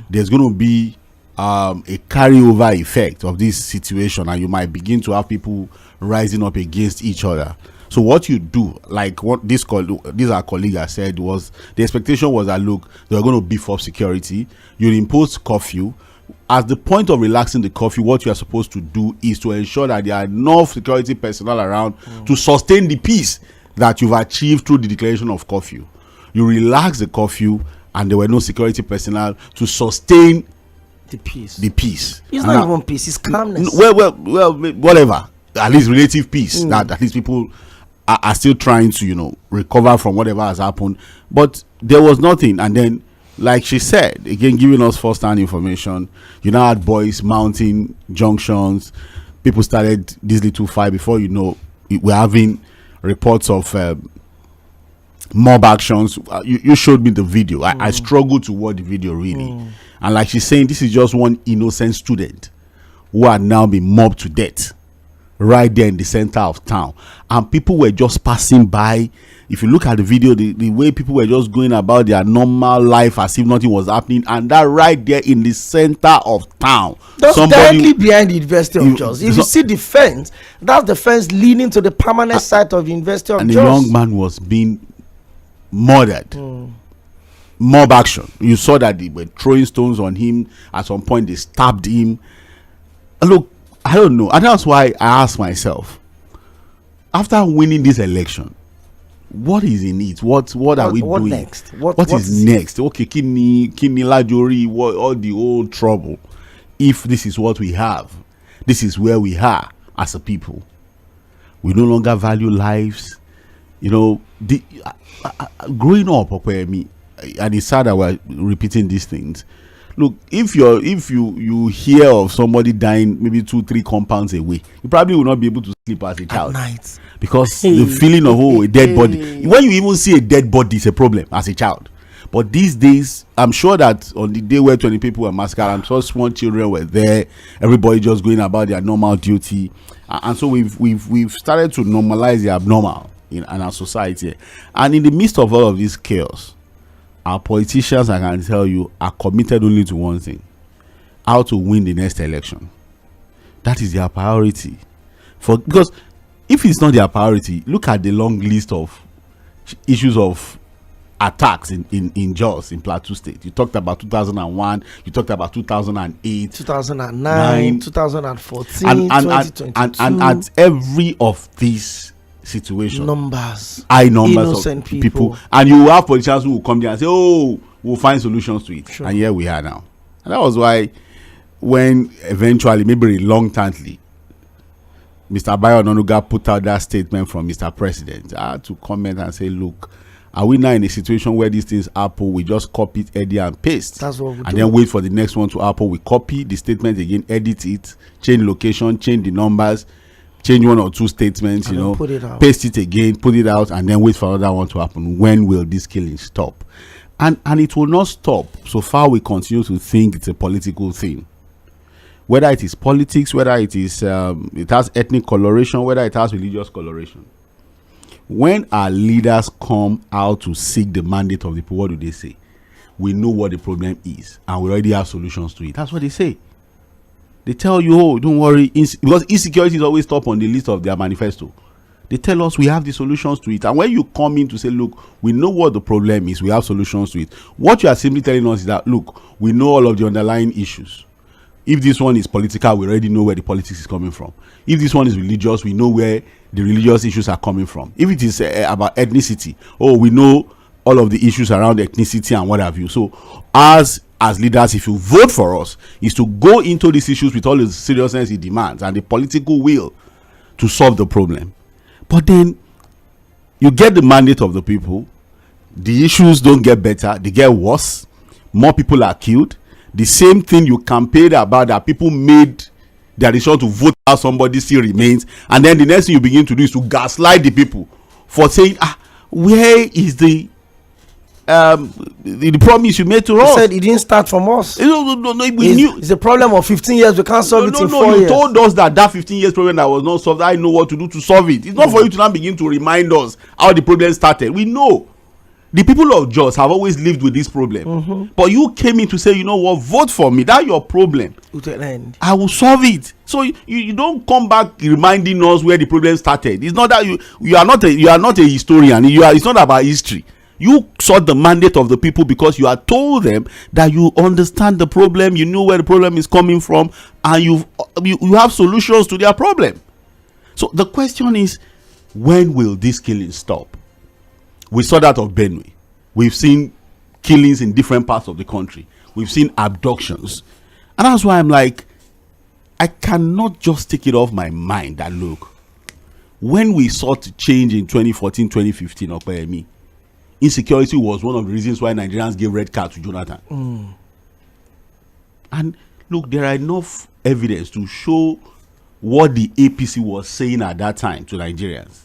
There's going to be a carryover effect of this situation, and you might begin to have people rising up against each other. So what you do, like what this our colleague has said, was the expectation was that, look, they are going to beef up security. You impose curfew. At the point of relaxing the curfew, what you are supposed to do is to ensure that there are enough security personnel around to sustain the peace that you've achieved through the declaration of curfew. You relax the curfew, and there were no security personnel to sustain the peace. It's not even peace, it's calmness. Well, whatever. At least relative peace. That at least people are still trying to, recover from whatever has happened. But there was nothing. And then, like she said, again, giving us first-hand information, you now had boys mounting junctions. People started this little fight. Before you know, we're having reports of mob actions. You showed me the video. I struggled to watch the video, really. And like she's saying, this is just one innocent student who had now been mobbed to death right there in the center of town. And people were just passing by. If you look at the video, the way people were just going about their normal life as if nothing was happening, and that right there in the center of town. That's directly behind the University of Jos. If you see the fence, that's the fence leading to the permanent site of the University of Jos. And the young man was being murdered. Mob action. You saw that they were throwing stones on him. At some point, they stabbed him. Look, I don't know. And that's why I asked myself, after winning this election, what is in it? What are we doing next? What is next? Okay, kidney lajori, all the old trouble. If this is what we have, this is where we are as a people. We no longer value lives. Growing up, and it's sad that we're repeating these things. Look, if you hear of somebody dying maybe 2-3 compounds away, you probably will not be able to sleep as a child at night, because the feeling of a dead body. When you even see a dead body, it's a problem as a child. But these days, I'm sure that on the day where 20 people were massacred, I'm sure small children were there. Everybody just going about their normal duty, and so we've started to normalize the abnormal in our society. And in the midst of all of this chaos, our politicians, I can tell you, are committed only to one thing: how to win the next election. That is their priority. Because if it's not their priority, look at the long list of issues of attacks in Jos, in Plateau State. You talked about 2001, you talked about 2008, 2009, 2014, and 2022. And at every of these situations, high numbers innocent of people, and you have politicians who will come there and say, we'll find solutions to it. Sure. And here we are now. And that was why when eventually, maybe reluctantly, Mr. Bayo Onanuga put out that statement from Mr. President, I had to comment and say, look, are we now in a situation where these things happen? We just copy it, edit and paste. That's what we do. And then wait for the next one to happen. We copy the statement again, edit it, change location, change the numbers, change 1 or 2 statements, put it out. Paste it again, put it out, and then wait for another one to happen. When will this killing stop? And it will not stop so far we continue to think it's a political thing. Whether it is politics, whether it is it has ethnic coloration, whether it has religious coloration. When our leaders come out to seek the mandate of the people, what do they say? We know what the problem is, and we already have solutions to it. That's what they say. They tell you, don't worry, because insecurity is always top on the list of their manifesto. They tell us we have the solutions to it. And when you come in to say, look, we know what the problem is, we have solutions to it. What you are simply telling us is that, look, we know all of the underlying issues. If this one is political, we already know where the politics is coming from. If this one is religious, we know where the religious issues are coming from. If it is about ethnicity, we know all of the issues around ethnicity and what have you. So as leaders, if you vote for us, is to go into these issues with all the seriousness it demands and the political will to solve the problem. But then you get the mandate of the people. the issues don't get better, they get worse. More people are killed. The same thing you campaigned about, that people made their decision to vote out somebody, still remains. And then the next thing you begin to do is to gaslight the people for saying, where is the promise you made to us? He said it didn't start from us. No, we knew. It's a problem of 15 years. We can't solve it in 4 years. You told us that 15 years problem that was not solved, I know what to do to solve it. It's not for you to now begin to remind us how the problem started. We know. The people of Jos have always lived with this problem. But you came in to say, you know what, vote for me. That's your problem. I will solve it. So you don't come back reminding us where the problem started. It's not that you are not a historian. It's not about history. You sought the mandate of the people because you are told them that you understand the problem, you know where the problem is coming from, and you have solutions to their problem. So the question is, when will this killing stop? We saw that of Benue. We've seen killings in different parts of the country. We've seen abductions. And that's why I'm like, I cannot just take it off my mind that, look, when we sought to change in 2014, 2015, Okoyemi, insecurity was one of the reasons why Nigerians gave red card to Jonathan. And look, there are enough evidence to show what the APC was saying at that time to Nigerians.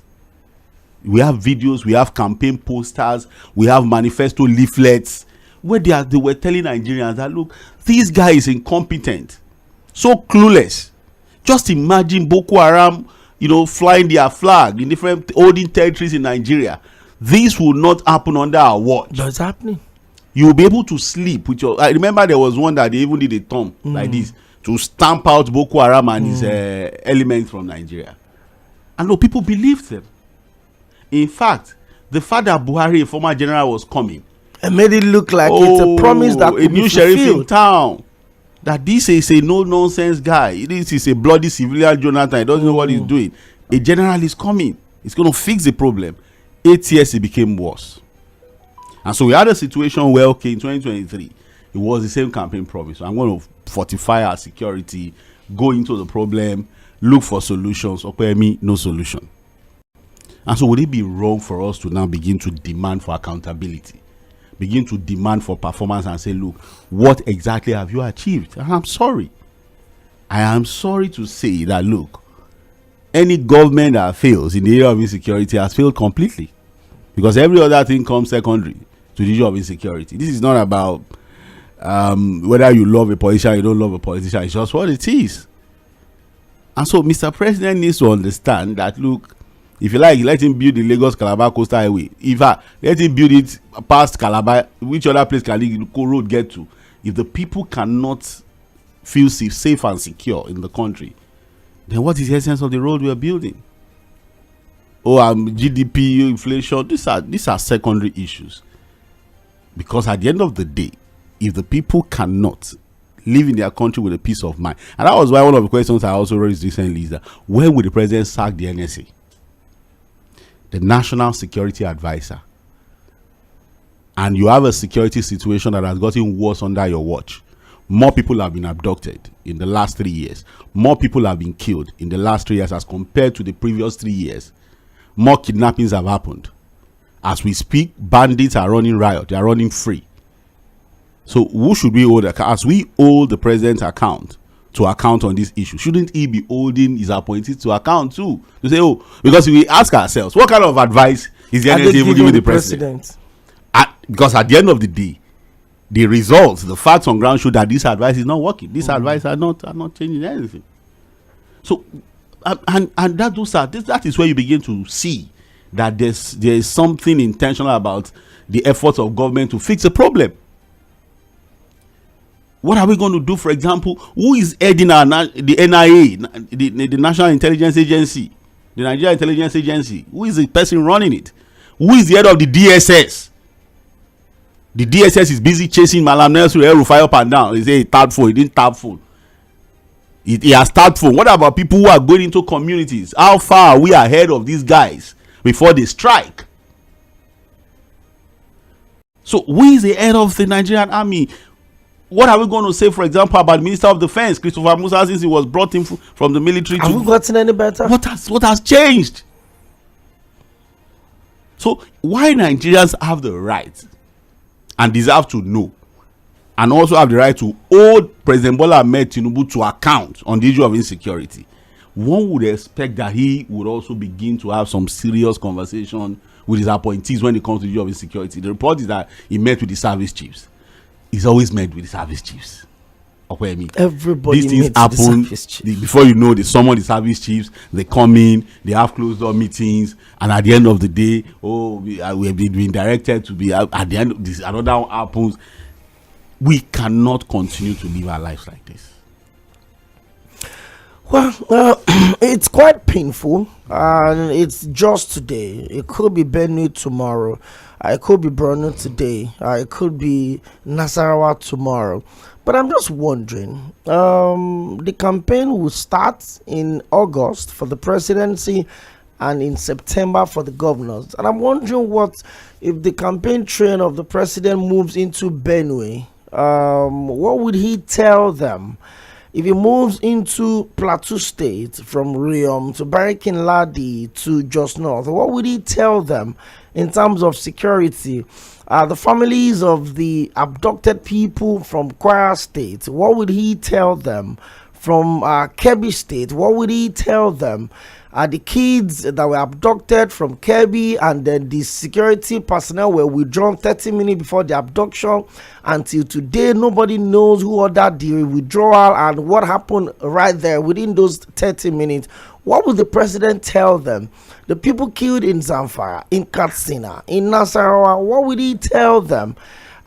We have videos, we have campaign posters, we have manifesto leaflets where they were telling Nigerians that, look, this guy is incompetent, so clueless. Just imagine Boko Haram, flying their flag in different holding territories in Nigeria. This will not happen under our watch. That's happening. You will be able to sleep with your. I remember there was one that they even did a thumb like this to stamp out Boko Haram and his elements from Nigeria. And no, people believed them. In fact, the fact that Buhari, a former general, was coming and made it look like it's a promise that a new sheriff in town, that this is a no-nonsense guy. This is a bloody civilian Jonathan. He doesn't know what he's doing. A general is coming. It's going to fix the problem. 8 years, it became worse. And so we had a situation where, okay, in 2023, it was the same campaign promise. So I'm going to fortify our security, go into the problem, look for solutions. Okoyemi, no solution. And so would it be wrong for us to now begin to demand for accountability, begin to demand for performance and say, look, what exactly have you achieved? And I'm sorry. I am sorry to say that, look, any government that fails in the area of insecurity has failed completely, because every other thing comes secondary to the issue of insecurity. This is not about whether you love a politician or you don't love a politician. It's just what it is. And so Mr. President needs to understand that, look, if you like, let him build the Lagos-Calabar Coastal Highway. Let him build it past Calabar. Which other place can the road get to? If the people cannot feel safe and secure in the country, then what is the essence of the road we are building? GDP, inflation, these are secondary issues. Because at the end of the day, if the people cannot live in their country with a peace of mind, and that was why one of the questions I also raised recently is that, when will the president sack the NSA? The National Security Advisor, and you have a security situation that has gotten worse under your watch. More people have been abducted in the last 3 years. More people have been killed in the last 3 years as compared to the previous 3 years. More kidnappings have happened. As we speak, bandits are running riot. They are running free. So who should we hold account? As we hold the president to account on this issue, shouldn't he be holding his appointees to account too? To say, because we ask ourselves, what kind of advice is the NSA even giving the president? Because at the end of the day, the results, the facts on ground show that this advice is not working. This advice are not changing anything. So, that is where you begin to see that there is something intentional about the efforts of government to fix a problem. What are we going to do, for example? Who is heading the NIA, the National Intelligence Agency, the Nigeria Intelligence Agency? Who is the person running it? Who is the head of the DSS? The DSS is busy chasing Malam Nelson El-Rufai up and down. They say he tapped phone. He didn't tap phone. He has tapped phone. What about people who are going into communities? How far are we ahead of these guys before they strike? So who is the head of the Nigerian army? What are we going to say, for example, about the Minister of Defense, Christopher Musa, since he was brought in from the military? Have we gotten any better? What has changed? So why Nigerians have the right and deserve to know, and also have the right to hold President Bola Ahmed Tinubu to account on the issue of insecurity, one would expect that he would also begin to have some serious conversation with his appointees when it comes to the issue of insecurity. The report is that he met with the service chiefs. He's always met with the service chiefs. Everybody these things happen before you know, they summon the service chiefs, they come in, they have closed door meetings, and at the end of the day, we have been directed to be at the end of this, another one happens. We cannot continue to live our lives like this. Well, it's quite painful, and it's just today. It could be Benue tomorrow. It could be Borno today. It could be Nasarawa tomorrow. But I'm just wondering, the campaign will start in August for the presidency and in September for the governors. And I'm wondering what if the campaign train of the president moves into Benue, what would he tell them? If he moves into Plateau State from Riom to Barikin Ladi to Jos North, what would he tell them in terms of security? The families of the abducted people from Kwara State, what would he tell them? From Kebbi State, what would he tell them? The kids that were abducted from Kebbi, and then the security personnel were withdrawn 30 minutes before the abduction. Until today, nobody knows who ordered the withdrawal and what happened right there within those 30 minutes. What would the president tell them? The people killed in Zamfara, in Katsina, in Nasarawa, what would he tell them?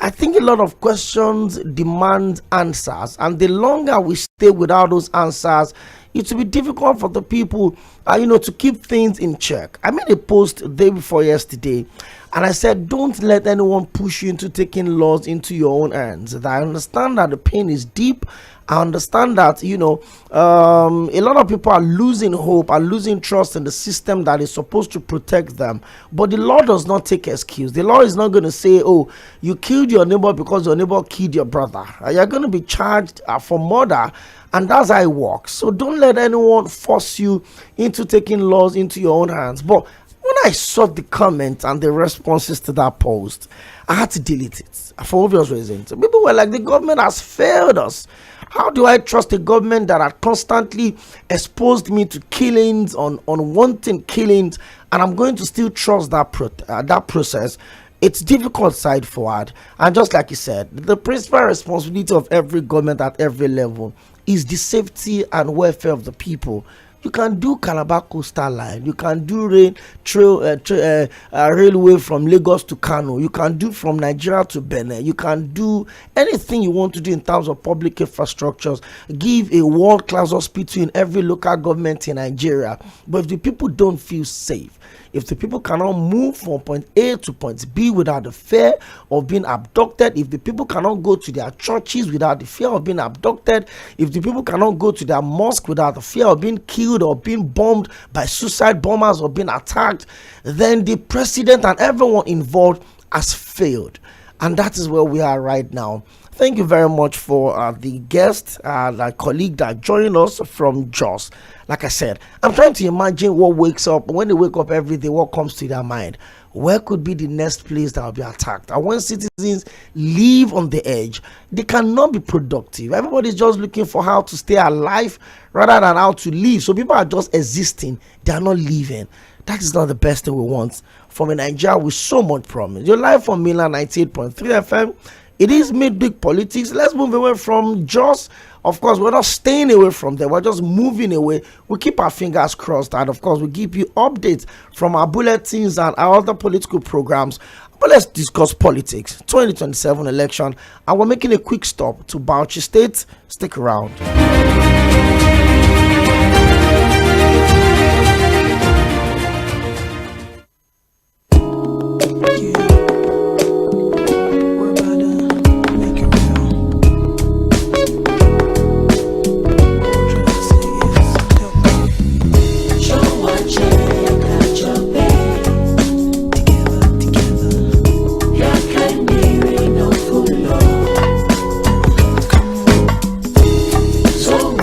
I think a lot of questions demand answers, and the longer we stay without those answers, it will be difficult for the people, to keep things in check. I made a post the day before yesterday, and I said, don't let anyone push you into taking laws into your own hands. I understand that the pain is deep. I understand that, a lot of people are losing hope, are losing trust in the system that is supposed to protect them. But the law does not take excuse. The law is not going to say, oh, you killed your neighbor because your neighbor killed your brother. You're going to be charged for murder. And that's how it works. So don't let anyone force you into taking laws into your own hands. But when I saw the comments and the responses to that post, I had to delete it for obvious reasons. People were like, the government has failed us. How do I trust a government that had constantly exposed me to killings, on unwanted killings, and I'm going to still trust that process? It's difficult side forward. And just like you said, the principal responsibility of every government at every level is the safety and welfare of the people. You can do Calabar Coastal Line. You can do railway from Lagos to Kano. You can do from Nigeria to Benin. You can do anything you want to do in terms of public infrastructures. Give a world-class hospital in every local government in Nigeria. But if the people don't feel safe, if the people cannot move from point A to point B without the fear of being abducted, if the people cannot go to their churches without the fear of being abducted, if the people cannot go to their mosque without the fear of being killed or being bombed by suicide bombers or being attacked, then the president and everyone involved has failed. And that is where we are right now. Thank you very much for the guest, the colleague that joined us from Jos. Like I said, I'm trying to imagine what wakes up, when they wake up every day, what comes to their mind. Where could be the next place that will be attacked? And when citizens live on the edge, they cannot be productive. Everybody's just looking for how to stay alive rather than how to live. So people are just existing. They are not living. That is not the best thing we want from a Nigeria with so much promise. You're live from Milan 98.3 FM. It is midweek politics. Let's move away from Jos. Of course, we're not staying away from them. We're just moving away. We keep our fingers crossed. And of course, we give you updates from our bulletins and our other political programs. But let's discuss politics. 2027 election. And we're making a quick stop to Bauchi State. Stick around. So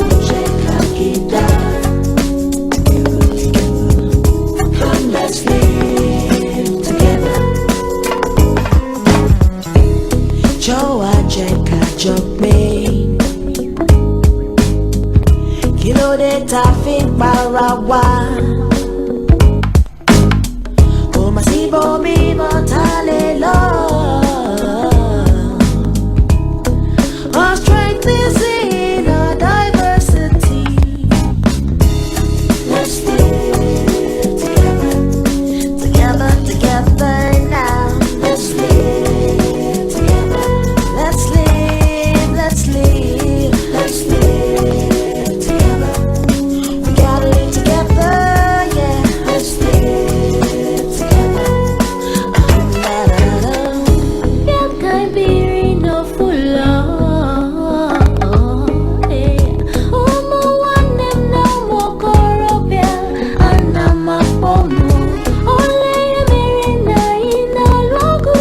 marawa. Masibo bibo talelo. Our strength is in our diversity. Let's live together, together now. Let's live together. Let's live, let's live, let's live together. We gotta live together, yeah. Let's live together. Yeah, can be no full love. Omo one them no more corrupia, and I'm a pomo. Only mirina in a logo.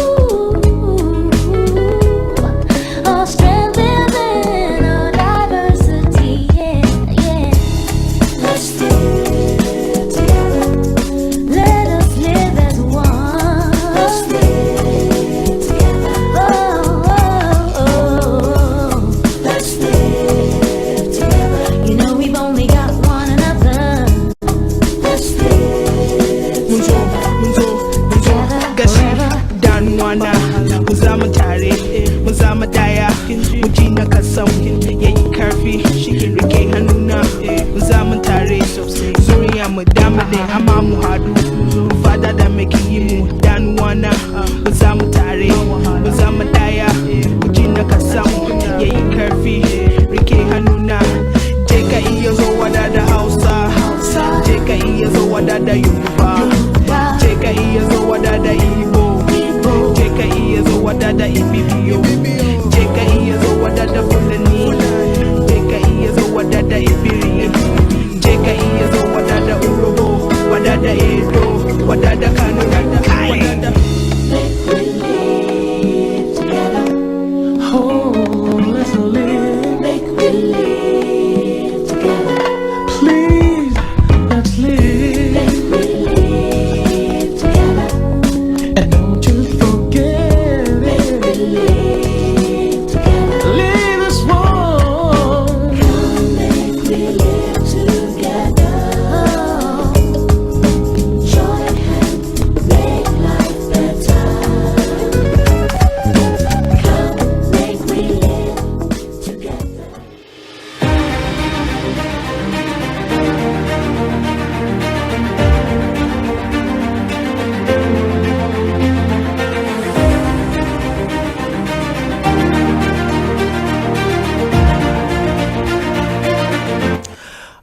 Our strength is in our diversity, yeah, yeah. Let's live together. Let us live as one. Let's live together. Let's live together. You know we've only got one another. Let's live together forever. Dan wana muzama tare muzama daya mujina kasam yayi karfi rike hannuna muzama tare zuriya mu dama ne amma mu hadu fada da make yi mu dan wana muzama tare muzama daya mujina kasam yayi karfi rike hannuna je ka iya zo wada da Hausa je ka iya zo wada da Yoruba je ka iya zo wada da Igbo Jeka iya zo wada da Ibibiyo Jeka iya zo wada da Fulani Jeka iya zo wada da Ibiri Jeka iya zo wada da Urobo wada da Edo wada da Kano wada da Make we live together. Oh, let's live. Make we live together. Please, let's live. Make we live together. And don't you forget it. Make we live together. Live as one. Come, make we live together. Join hands, make life better. Come, make we live together.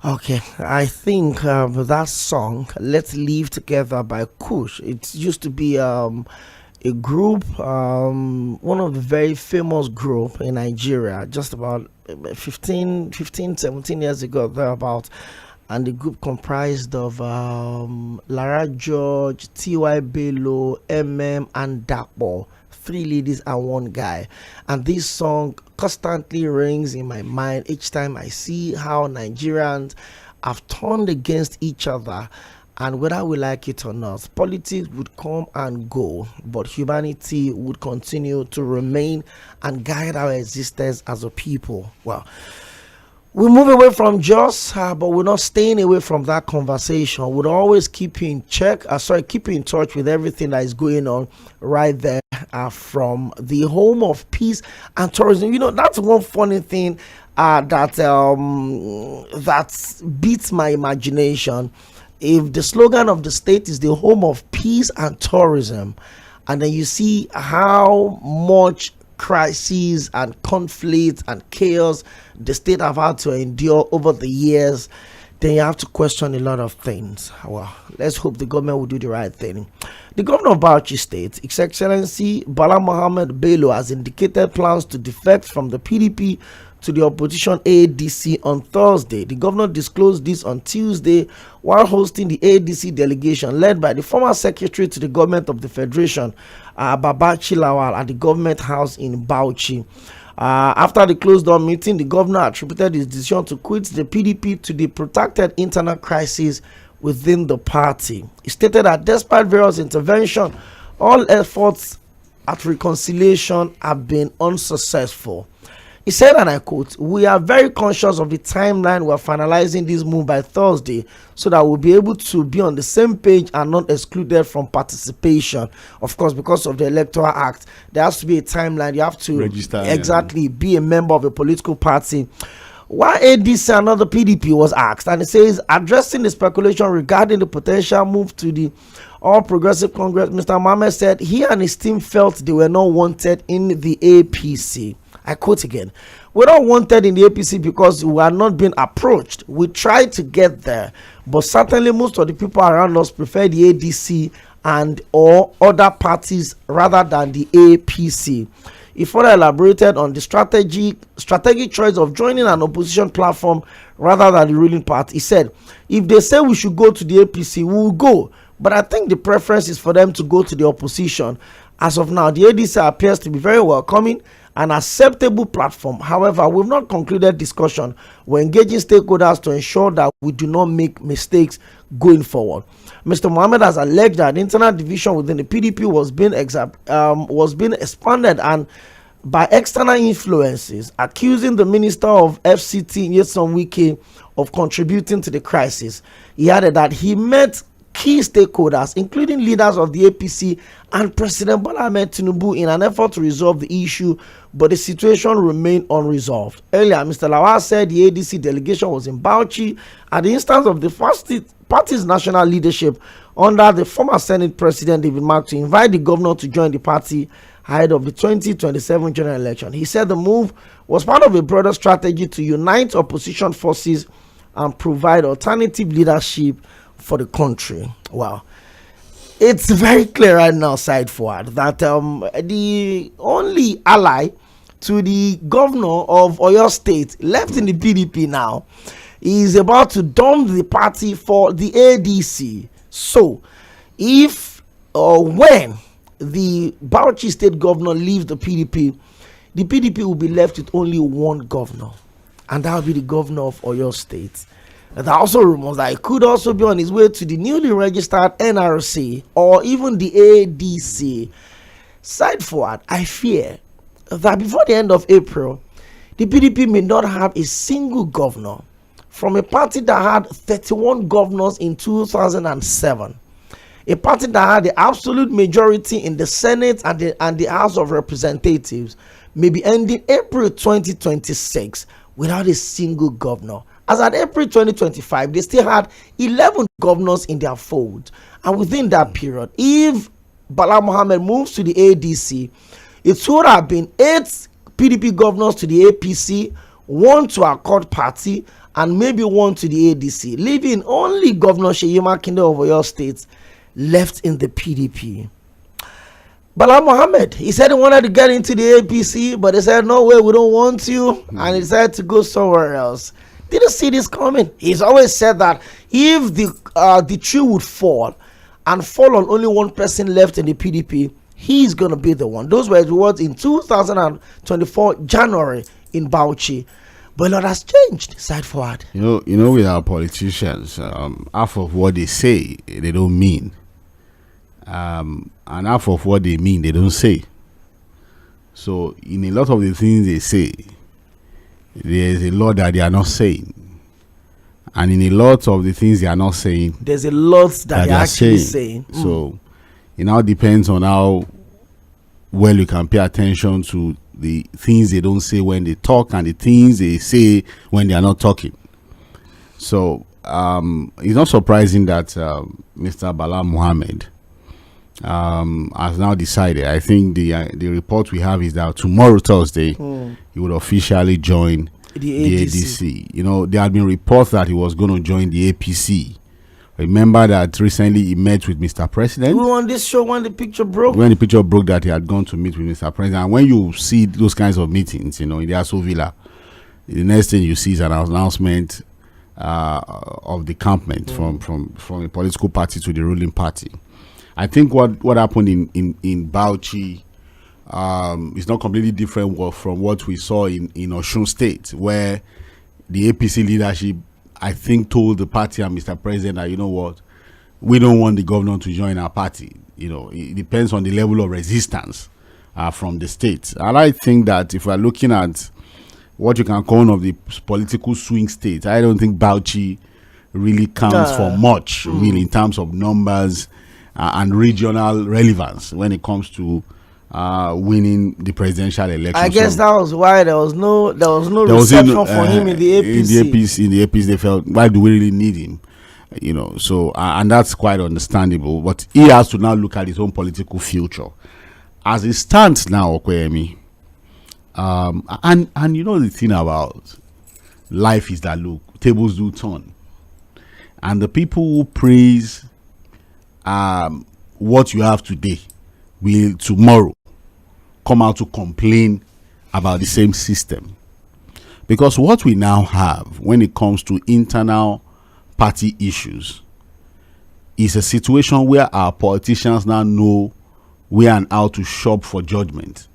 Okay, I think that song "Let's Live Together" by Kush. It used to be a group, one of the very famous group in Nigeria, just about 17 years ago, thereabout. And the group comprised of Lara George, T.Y. Bello, and Dapo. 3 ladies and 1 guy. And this song constantly rings in my mind each time I see how Nigerians have turned against each other. And whether we like it or not, politics would come and go, but humanity would continue to remain and guide our existence as a people. Well, we move away from just, but we're not staying away from that conversation. We'll always keep you in check. Keep you in touch with everything that is going on right there from the home of peace and tourism. You know, that's one funny thing that beats my imagination. If the slogan of the state is the home of peace and tourism, and then you see how much crises and conflict and chaos the state have had to endure over the years, then you have to question a lot of things. Well, let's hope the government will do the right thing. The governor of Bauchi State, His Excellency Bala Mohammed Bello, has indicated plans to defect from the PDP to the opposition ADC on Thursday. The governor disclosed this on Tuesday while hosting the ADC delegation led by the former secretary to the government of the Federation, Babachi Lawal, at the government house in Bauchi. After the closed-door meeting, the governor attributed his decision to quit the PDP to the protracted internal crisis within the party. He stated that despite various interventions, all efforts at reconciliation have been unsuccessful. He said, and I quote, "We are very conscious of the timeline. We're finalizing this move by Thursday so that we'll be able to be on the same page and not excluded from participation." Of course, because of the Electoral Act, there has to be a timeline. You have to register, exactly be a member of a political party. Why ADC and not the PDP was asked, and it says, addressing the speculation regarding the potential move to the All Progressive Congress, Mr. Mohammed said he and his team felt they were not wanted in the APC. I quote again, "We're not wanted in the APC because we are not being approached. We tried to get there, but certainly most of the people around us prefer the ADC and or other parties rather than the APC." He further elaborated on the strategic choice of joining an opposition platform rather than the ruling party. He said, "If they say we should go to the APC, we will go, but I think the preference is for them to go to the opposition. As of now, the ADC appears to be very welcoming, an acceptable platform. However, we've not concluded discussion. We're engaging stakeholders to ensure that we do not make mistakes going forward." Mr. Mohammed has alleged that internal division within the PDP was being expanded and by external influences, accusing the Minister of FCT Nyesom Wike of contributing to the crisis. He added that he met key stakeholders, including leaders of the APC and President Bola Ahmed Tinubu, in an effort to resolve the issue, but the situation remained unresolved. Earlier, Mr. Lawal said the ADC delegation was in Bauchi at the instance of the party's national leadership under the former Senate President David Mark to invite the governor to join the party ahead of the 2027 general election. He said the move was part of a broader strategy to unite opposition forces and provide alternative leadership for the country. Wow. It's very clear right now, side forward, that the only ally to the governor of Oyo State left in the PDP now is about to dump the party for the ADC. So, if or when the Bauchi State governor leaves the PDP will be left with only one governor, and that will be the governor of Oyo State. There are also rumors that he could also be on his way to the newly registered NRC or even the ADC. Side forward, I fear that before the end of April, the PDP may not have a single governor from a party that had 31 governors in 2007. A party that had the absolute majority in the Senate and the House of Representatives may be ending April 2026 without a single governor. As at April 2025, they still had 11 governors in their fold. And within that period, if Bala Mohammed moves to the ADC, it would have been 8 PDP governors to the APC, 1 to Accord Party, and maybe 1 to the ADC, leaving only Governor Seyi Makinde of Oyo State left in the PDP. Bala Mohammed, he said he wanted to get into the APC, but they said, "No way, we don't want you," and he decided to go somewhere else. Didn't see this coming. He's always said that if the tree would fall and fall on only one person left in the PDP, he's going to be the one. Those were his words in 2024 January in Bauchi. But a lot has changed, side forward. You know, with our politicians, half of what they say, they don't mean. And half of what they mean, they don't say. So, in a lot of the things they say, there's a lot that they are not saying. And in a lot of the things they are not saying, there's a lot that they are actually saying. So, it now depends on how well you can pay attention to the things they don't say when they talk and the things they say when they are not talking. So, it's not surprising that Mr. Bala Mohammed has now decided. I think the report we have is that tomorrow, Thursday, he would officially join the ADC. You know, there had been reports that he was going to join the APC. Remember that recently he met with Mr. President. We were on this show when the picture broke. When the picture broke that he had gone to meet with Mr. President. And when you see those kinds of meetings, you know, in the Aso Villa, the next thing you see is an announcement of decampment from a political party to the ruling party. I think what happened in Bauchi is not completely different from what we saw in Osun State, where the APC leadership, I think, told the party and Mr. President that, you know what, we don't want the governor to join our party. You know, it depends on the level of resistance from the state. And I think that if we're looking at what you can call one of the political swing states. I don't think Bauchi really counts for much, really, in terms of numbers and regional relevance when it comes to winning the presidential election. I guess that was why there was no reception for him in the APC. In the APC, they felt, why do we really need him? You know, so and that's quite understandable. But he has to now look at his own political future as it stands now, Okoyemi. And you know the thing about life is that, look, tables do turn, and the people who praise what you have today will tomorrow come out to complain about the same system. Because what we now have when it comes to internal party issues is a situation where our politicians now know where and how to shop for judgment.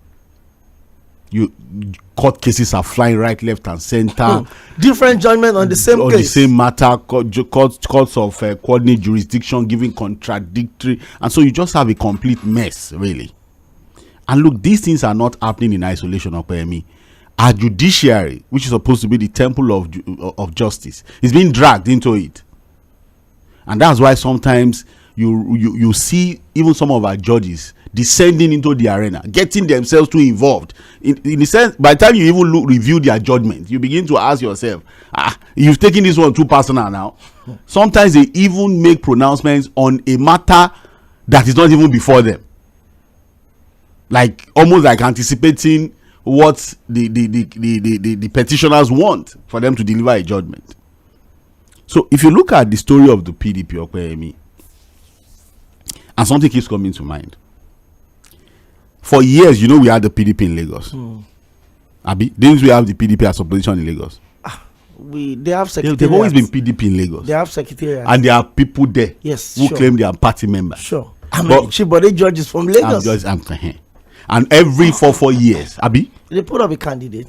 Court cases are flying right, left, and center. Different judgment on the same case. On the same matter. Courts of coordinate jurisdiction giving contradictory. And so you just have a complete mess, really. And look, these things are not happening in isolation, Okoyemi. Our judiciary, which is supposed to be the temple of justice, is being dragged into it. And that's why sometimes you see even some of our judges descending into the arena, getting themselves too involved. In the sense, by the time you even review their judgment, you begin to ask yourself, you've taken this one too personal now. Sometimes they even make pronouncements on a matter that is not even before them. Like, almost like anticipating what the petitioners want for them to deliver a judgment. So if you look at the story of the PDP, Okoyemi, and something keeps coming to mind. For years, you know, we had the PDP in Lagos. Abi, didn't we have the PDP as opposition in Lagos? They have secretariat. They've always been PDP in Lagos. They have secretariat. And there are people there who claim they are party members. Sure. But they judges from Lagos. And every 4 years, Abi, they put up a candidate.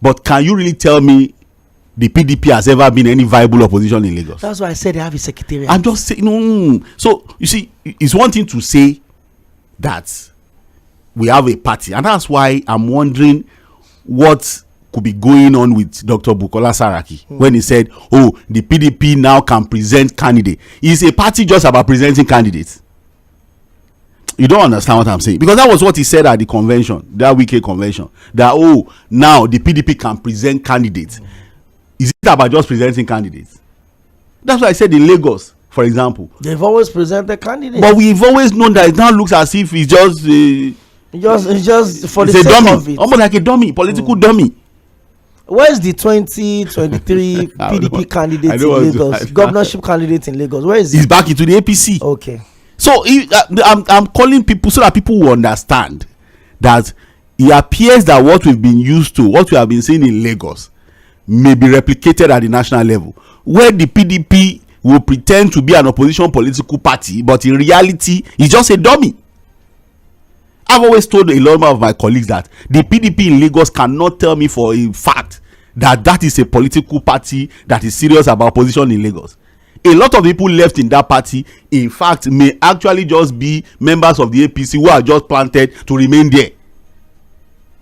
But can you really tell me the PDP has ever been any viable opposition in Lagos? That's why I said they have a secretariat. I'm just saying, no. So, you see, it's one thing to say that we have a party, and that's why I'm wondering what could be going on with Dr. Bukola Saraki when he said, the PDP now can present candidates. Is a party just about presenting candidates? You don't understand what I'm saying, because that was what he said at the convention, that WK convention, that now the PDP can present candidates. Is it about just presenting candidates? That's why I said in Lagos, for example, they've always presented candidates, but we've always known that it now looks as if it's just for the sake of it, almost like a dummy, political dummy. Where's the 2023 PDP candidate in Lagos, governorship candidate in Lagos? Where is he? He's back into the APC. Okay. So I'm calling people so that people will understand that it appears that what we've been used to, what we have been seeing in Lagos, may be replicated at the national level, where the PDP will pretend to be an opposition political party, but in reality, it's just a dummy. I've always told a lot of my colleagues that the PDP in Lagos cannot tell me for a fact that that is a political party that is serious about opposition in Lagos. A lot of people left in that party, in fact, may actually just be members of the APC who are just planted to remain there.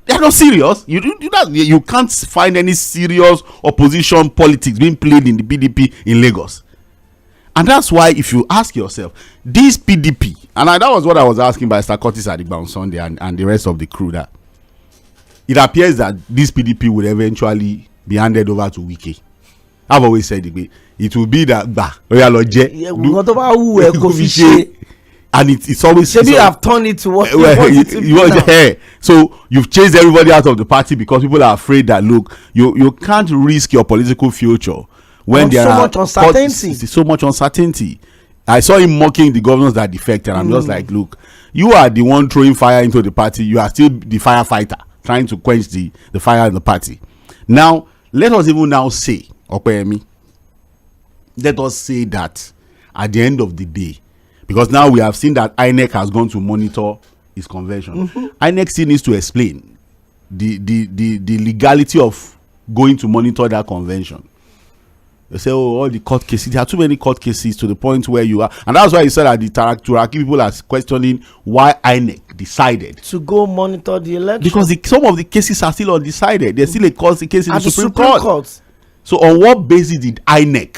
They are not serious. You can't find any serious opposition politics being played in the PDP in Lagos. And that's why, if you ask yourself, this PDP, and that was what I was asking by Mr. Curtis Adigba on Sunday and the rest of the crew, that it appears that this PDP would eventually be handed over to Wike. I've always said it will be that and it's always maybe you have turned it to what you want it to be now. So you've chased everybody out of the party because people are afraid that, look, you can't risk your political future when there are so much uncertainty. I saw him mocking the governors that defected, and I'm just like, look, you are the one throwing fire into the party. You are still the firefighter trying to quench the fire in the party. Now, let us even now say, Okoyemi, let us say that at the end of the day, because now we have seen that INEC has gone to monitor his convention. INEC still needs to explain the legality of going to monitor that convention. They say, oh, all the court cases. There are too many court cases to the point where you are. And that's why you said that the Turaki people are questioning why INEC decided to go monitor the election. Because some of the cases are still undecided. There's still a case in the Supreme Court. So on what basis did INEC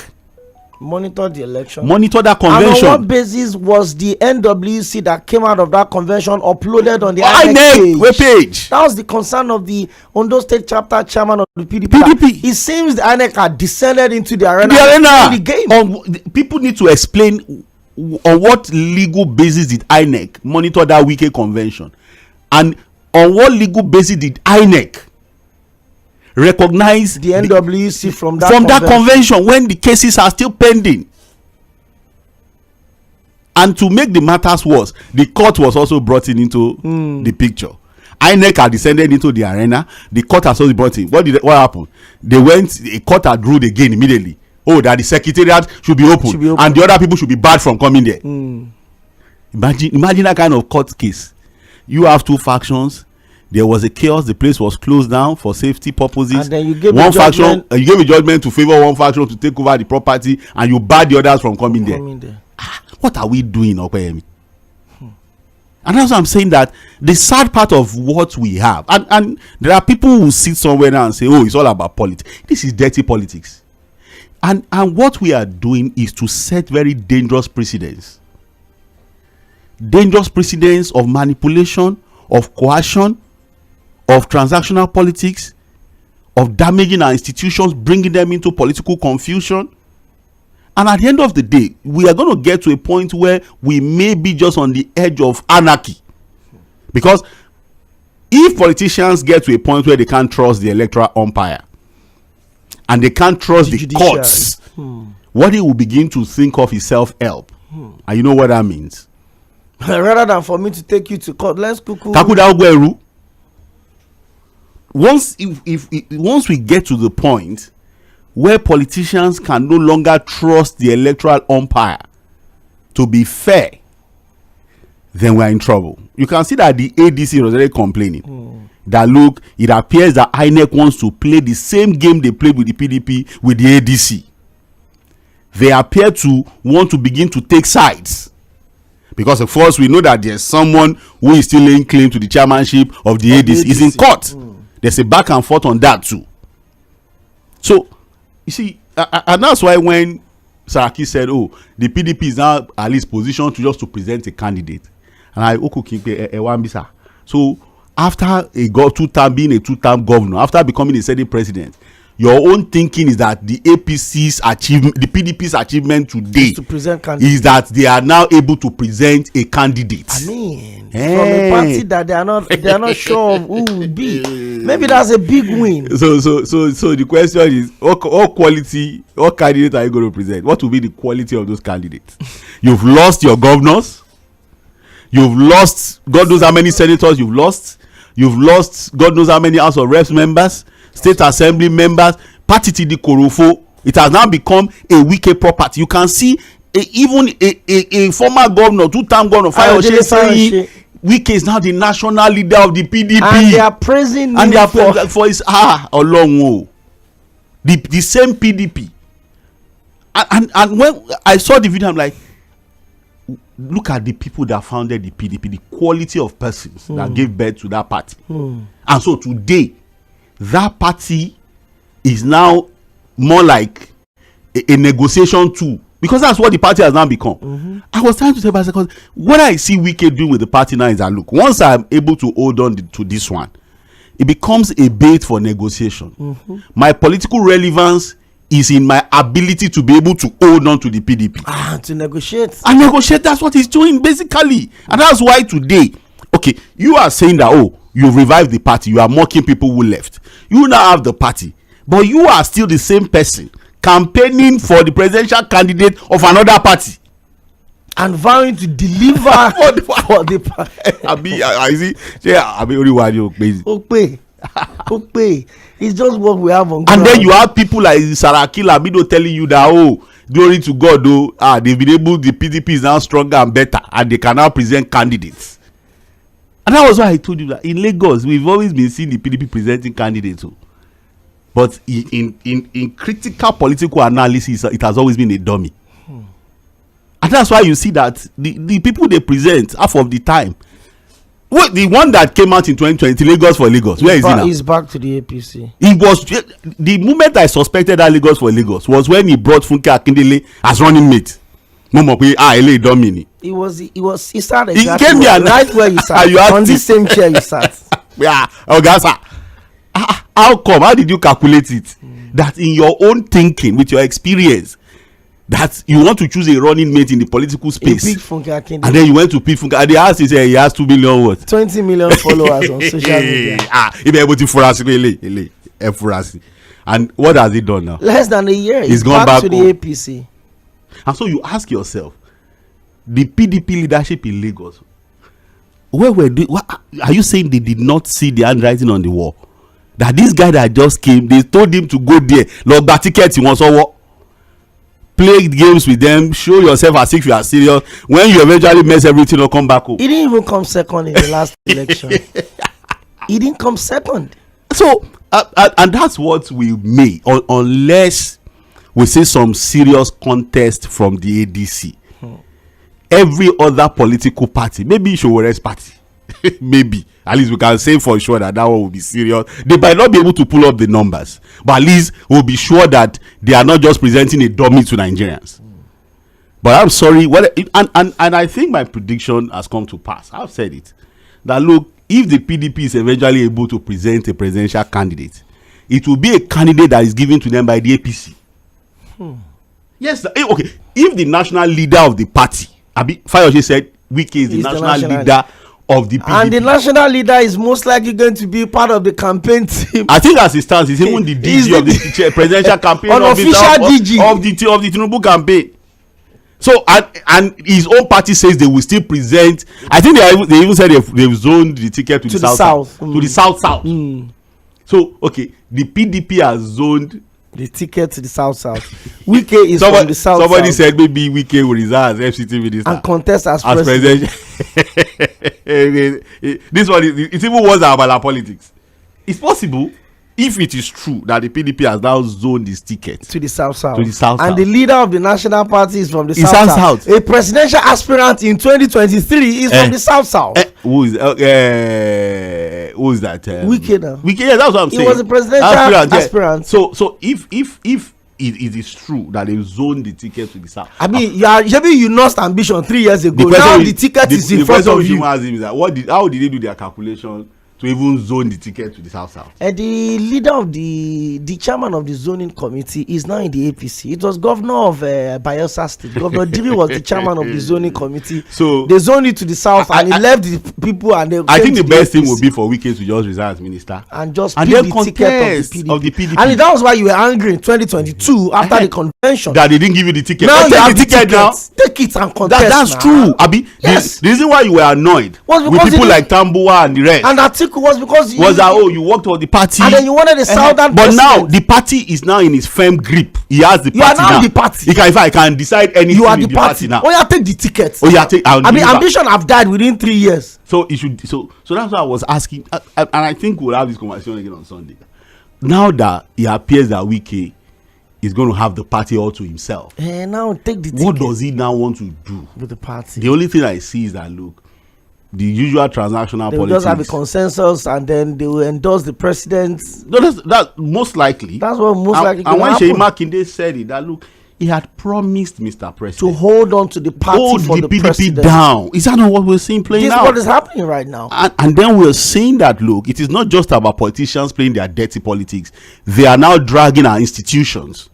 monitor the election? Monitor that convention. And on what basis was the NWC that came out of that convention uploaded on the INEC page? That was the concern of the Ondo State chapter chairman of the PDP. It seems the INEC had descended into the arena. The game. People need to explain on what legal basis did INEC monitor that Wike convention, and on what legal basis did INEC recognize the NWC from that convention when the cases are still pending. And to make the matters worse, the court was also brought into the picture. INEC had descended into the arena. The court has also brought in. What happened? A court had ruled again immediately. Oh, that the secretariat should be open, and the other people should be barred from coming there. Imagine that kind of court case. You have two factions. There was a chaos. The place was closed down for safety purposes. And then you gave one faction. You gave a judgment to favor one faction to take over the property, and you barred the others from coming there. What are we doing, Okoyemi? And that's why I'm saying that the sad part of what we have, and there are people who sit somewhere now and say, "Oh, it's all about politics." This is dirty politics. And what we are doing is to set very dangerous precedents. Dangerous precedents of manipulation, of coercion, of transactional politics, of damaging our institutions, bringing them into political confusion. And at the end of the day, we are going to get to a point where we may be just on the edge of anarchy. Because if politicians get to a point where they can't trust the electoral umpire, and they can't trust the courts, what they will begin to think of is self-help. And you know what that means? Rather than for me to take you to court, let's cuckoo. Once we get to the point where politicians can no longer trust the electoral umpire to be fair, then we're in trouble. You can see that the ADC was already complaining. That look, it appears that INEC wants to play the same game they played with the PDP with the ADC. They appear to want to begin to take sides. Because of course we know that there's someone who is still laying claim to the chairmanship of the ADC. He's in court. There's a back and forth on that too. So, you see, and that's why when Saraki said, oh, the PDP is now at least positioned to just to present a candidate. And I Ewambisa. So after being a two-term governor, after becoming a Senate president, your own thinking is that the APC's achievement, the PDP's achievement today is that they are now able to present a candidate. I mean, from a party that they are not sure of who will be. Maybe that's a big win. So the question is, what candidate are you going to present? What will be the quality of those candidates? You've lost your governors. You've lost God knows how many senators you've lost. You've lost God knows how many House of Reps members, State Assembly members, party TD Korofo. It has now become a wicked property. You can see even a former governor, two-term governor, Wike is now the national leader of the PDP. And they are praising him for his along the same PDP. And when I saw the video, I'm like, look at the people that founded the PDP, the quality of persons that gave birth to that party. And so today, that party is now more like a negotiation tool, because that's what the party has now become. I was trying to say, because what I see Wike doing with the party now is that, look, once I'm able to hold on to this one, it becomes a bait for negotiation. My political relevance is in my ability to be able to hold on to the PDP. To negotiate. And negotiate, that's what he's doing basically. And that's why today, okay, you are saying that, oh, you've revived the party, you are mocking people who left. You now have the party, but you are still the same person campaigning for the presidential candidate of another party. And vowing to deliver for the party. I see, only one you crazy. Okay. It's just what we have on ground. And then you have people like Saraki Lamido telling you that, oh, glory to God, though, they've been able, the PDP is now stronger and better, and they can now present candidates. And that was why I told you that in Lagos, we've always been seeing the PDP presenting candidates. But in critical political analysis, it has always been a dummy. And that's why you see that the people they present half of the time. Well, the one that came out in 2020, Lagos for Lagos, where is he now? He's back to the APC. He was the moment I suspected that Lagos for Lagos was when he brought Funke Akindele as running mate. He started exactly he came here right where you sat. On this same chair you sat. Yeah, sir. How come? How did you calculate it? That in your own thinking, with your experience, that you want to choose a running mate in the political space, and then you went to pick Funke, and they asked, he has 2 million what? 20 million followers on social media. And what has he done now? Less than a year. He's gone back to the APC. And so you ask yourself, the PDP leadership in Lagos, are you saying they did not see the handwriting on the wall? That this guy that just came, they told him to go there, Lord, but tickets he wants over. Play games with them, show yourself as if you are serious. When you eventually mess everything up, come back home. He didn't even come second in the last election. He didn't come second. So, and that's what we may, unless we see some serious contest from the ADC. Every other political party, maybe Sowore party, maybe, at least we can say for sure that one will be serious. They might not be able to pull up the numbers, but at least we'll be sure that they are not just presenting a dummy to Nigerians. But I'm sorry, and I think my prediction has come to pass. I've said it, that look, if the PDP is eventually able to present a presidential candidate, it will be a candidate that is given to them by the APC. Yes, okay. If the national leader of the party, Fayose said, Wike is the national leader of the PDP. And the national leader is most likely going to be part of the campaign team. I think as it stands, he's even the DG of the presidential campaign unofficial DG of the Tinubu campain. So and his own party says they will still present. I think they even said they've zoned the ticket to the south. To the south. So okay, the PDP has zoned the ticket to the south. Wike is from the south. Somebody said maybe Wike will resign as FCT minister and contest as president. This one it's even worse than Abala politics. It's possible if it is true that the PDP has now zoned this ticket to the south. And the leader of the national party is from the south. A presidential aspirant in 2023 is from the south. Who is that? Wike now. Wike, yeah, that's what I'm saying. He was a presidential aspirant. So if it is true that they zoned the ticket to the south, I mean, you lost ambition 3 years ago. Now the ticket is in front of you. How did they do their calculation to even zone the ticket to the south? The leader of the chairman of the zoning committee is now in the APC. It was governor of Bayelsa State. Governor Diri was the chairman of the zoning committee. So they zoned it to the south, and he left the people. And they I think the best thing would be for Wike to just resign as minister and just pick the ticket of the PDP. And that was why you were angry in 2022 after the convention that they didn't give you the ticket. Now you have the ticket now. Take it and contest. That's true, Abi. Yes. The reason why you were annoyed with people like Tambuwa and the rest, and was because you worked for the party and then you wanted the southern but now the party is now in his firm grip. He has the party. You are now the party. If I can decide anything, you are the party now. Oh yeah, take the ticket. Ambition have died within 3 years. So it should. So that's why I was asking, and I think we'll have this conversation again on Sunday. Now that it appears that Wike is going to have the party all to himself, now take the ticket. What does he now want to do with the party? The only thing I see is that look, the usual transactional they politics. They will just have a consensus and then they will endorse the president. No, that's most likely. That's what most likely. And when Seyi Makinde said it, that look, he had promised Mr. President to hold on to the party for the PDP president down. Is that not what we're seeing playing out? This is what is happening right now. And then we're saying that look, it is not just about politicians playing their dirty politics. They are now dragging our institutions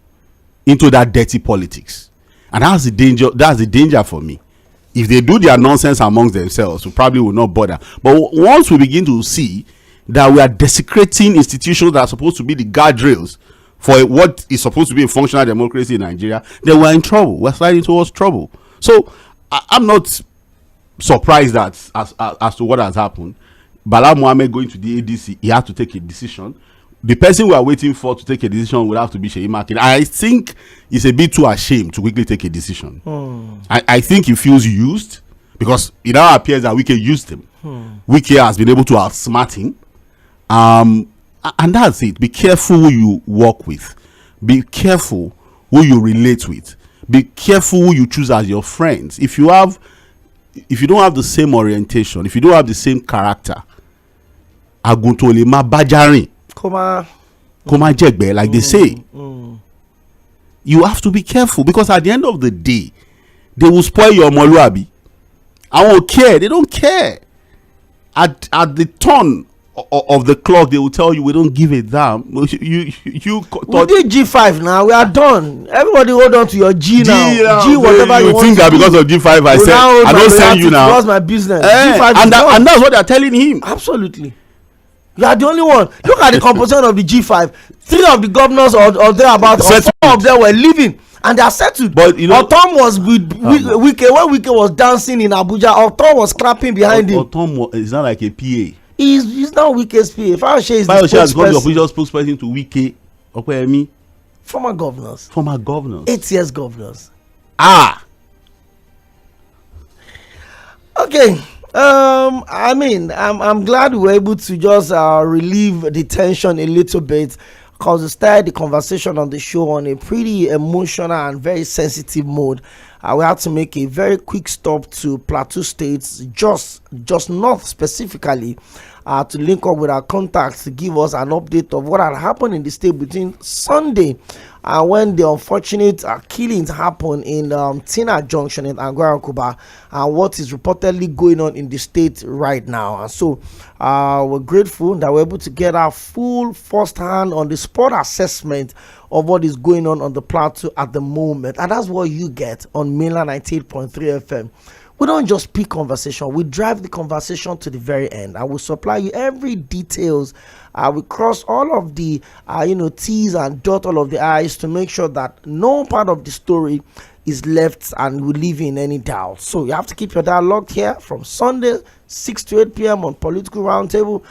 into that dirty politics, and that's the danger. That's the danger for me. If they do their nonsense amongst themselves, we probably will not bother. But once we begin to see that we are desecrating institutions that are supposed to be the guardrails for what is supposed to be a functional democracy in Nigeria, then we're in trouble. We're sliding towards trouble. So I'm not surprised that as to what has happened. Bala Mohammed going to the ADC, he had to take a decision. The person we are waiting for to take a decision would have to be Seyi Makinde. I think he's a bit too ashamed to quickly take a decision. I think he feels used because it now appears that Wike used him. Wike has been able to outsmart him. And that's it. Be careful who you work with. Be careful who you relate with. Be careful who you choose as your friends. If you don't have the same orientation, if you don't have the same character, aguntolema bajarin, koma jegbe, like they say. You have to be careful, because at the end of the day, they will spoil your moluabi. I won't care. They don't care. At the turn of the clock, they will tell you, we don't give a damn. We did G5 now. We are done. Everybody hold on to your G now. G whatever you want. Think that because of G5 I said I don't send you now. What's my business? G5 and that's what they're telling him. Absolutely. You are the only one. Look at the composition of the G5. 3 of the governors or thereabout, or 4 of them were leaving, and they are settled. But you know, Otom was with Wike. When Wike was dancing in Abuja, Otom was clapping behind him. Otom is not like a PA. He's not Wike's PA. Fayose is the spokesperson to Wike. Okoyemi. Former governors. 8 years governors. Okay. I mean, I'm glad we were able to just relieve the tension a little bit, because we started the conversation on the show on a pretty emotional and very sensitive mode. We had to make a very quick stop to Plateau States, just north specifically, to link up with our contacts to give us an update of what had happened in the state between Sunday and when the unfortunate killings happened in Tina Junction in Angwara, and what is reportedly going on in the state right now. And so we're grateful that we're able to get our full first-hand on the spot assessment of what is going on the plateau at the moment. And that's what you get on Mainland 98.3 FM. We don't just pick conversation, we drive the conversation to the very end. I will supply you every details. We cross all of the T's and dot all of the I's to make sure that no part of the story is left and we leave in any doubt. So you have to keep your dialogue here from Sunday 6 to 8 p.m. on Political Roundtable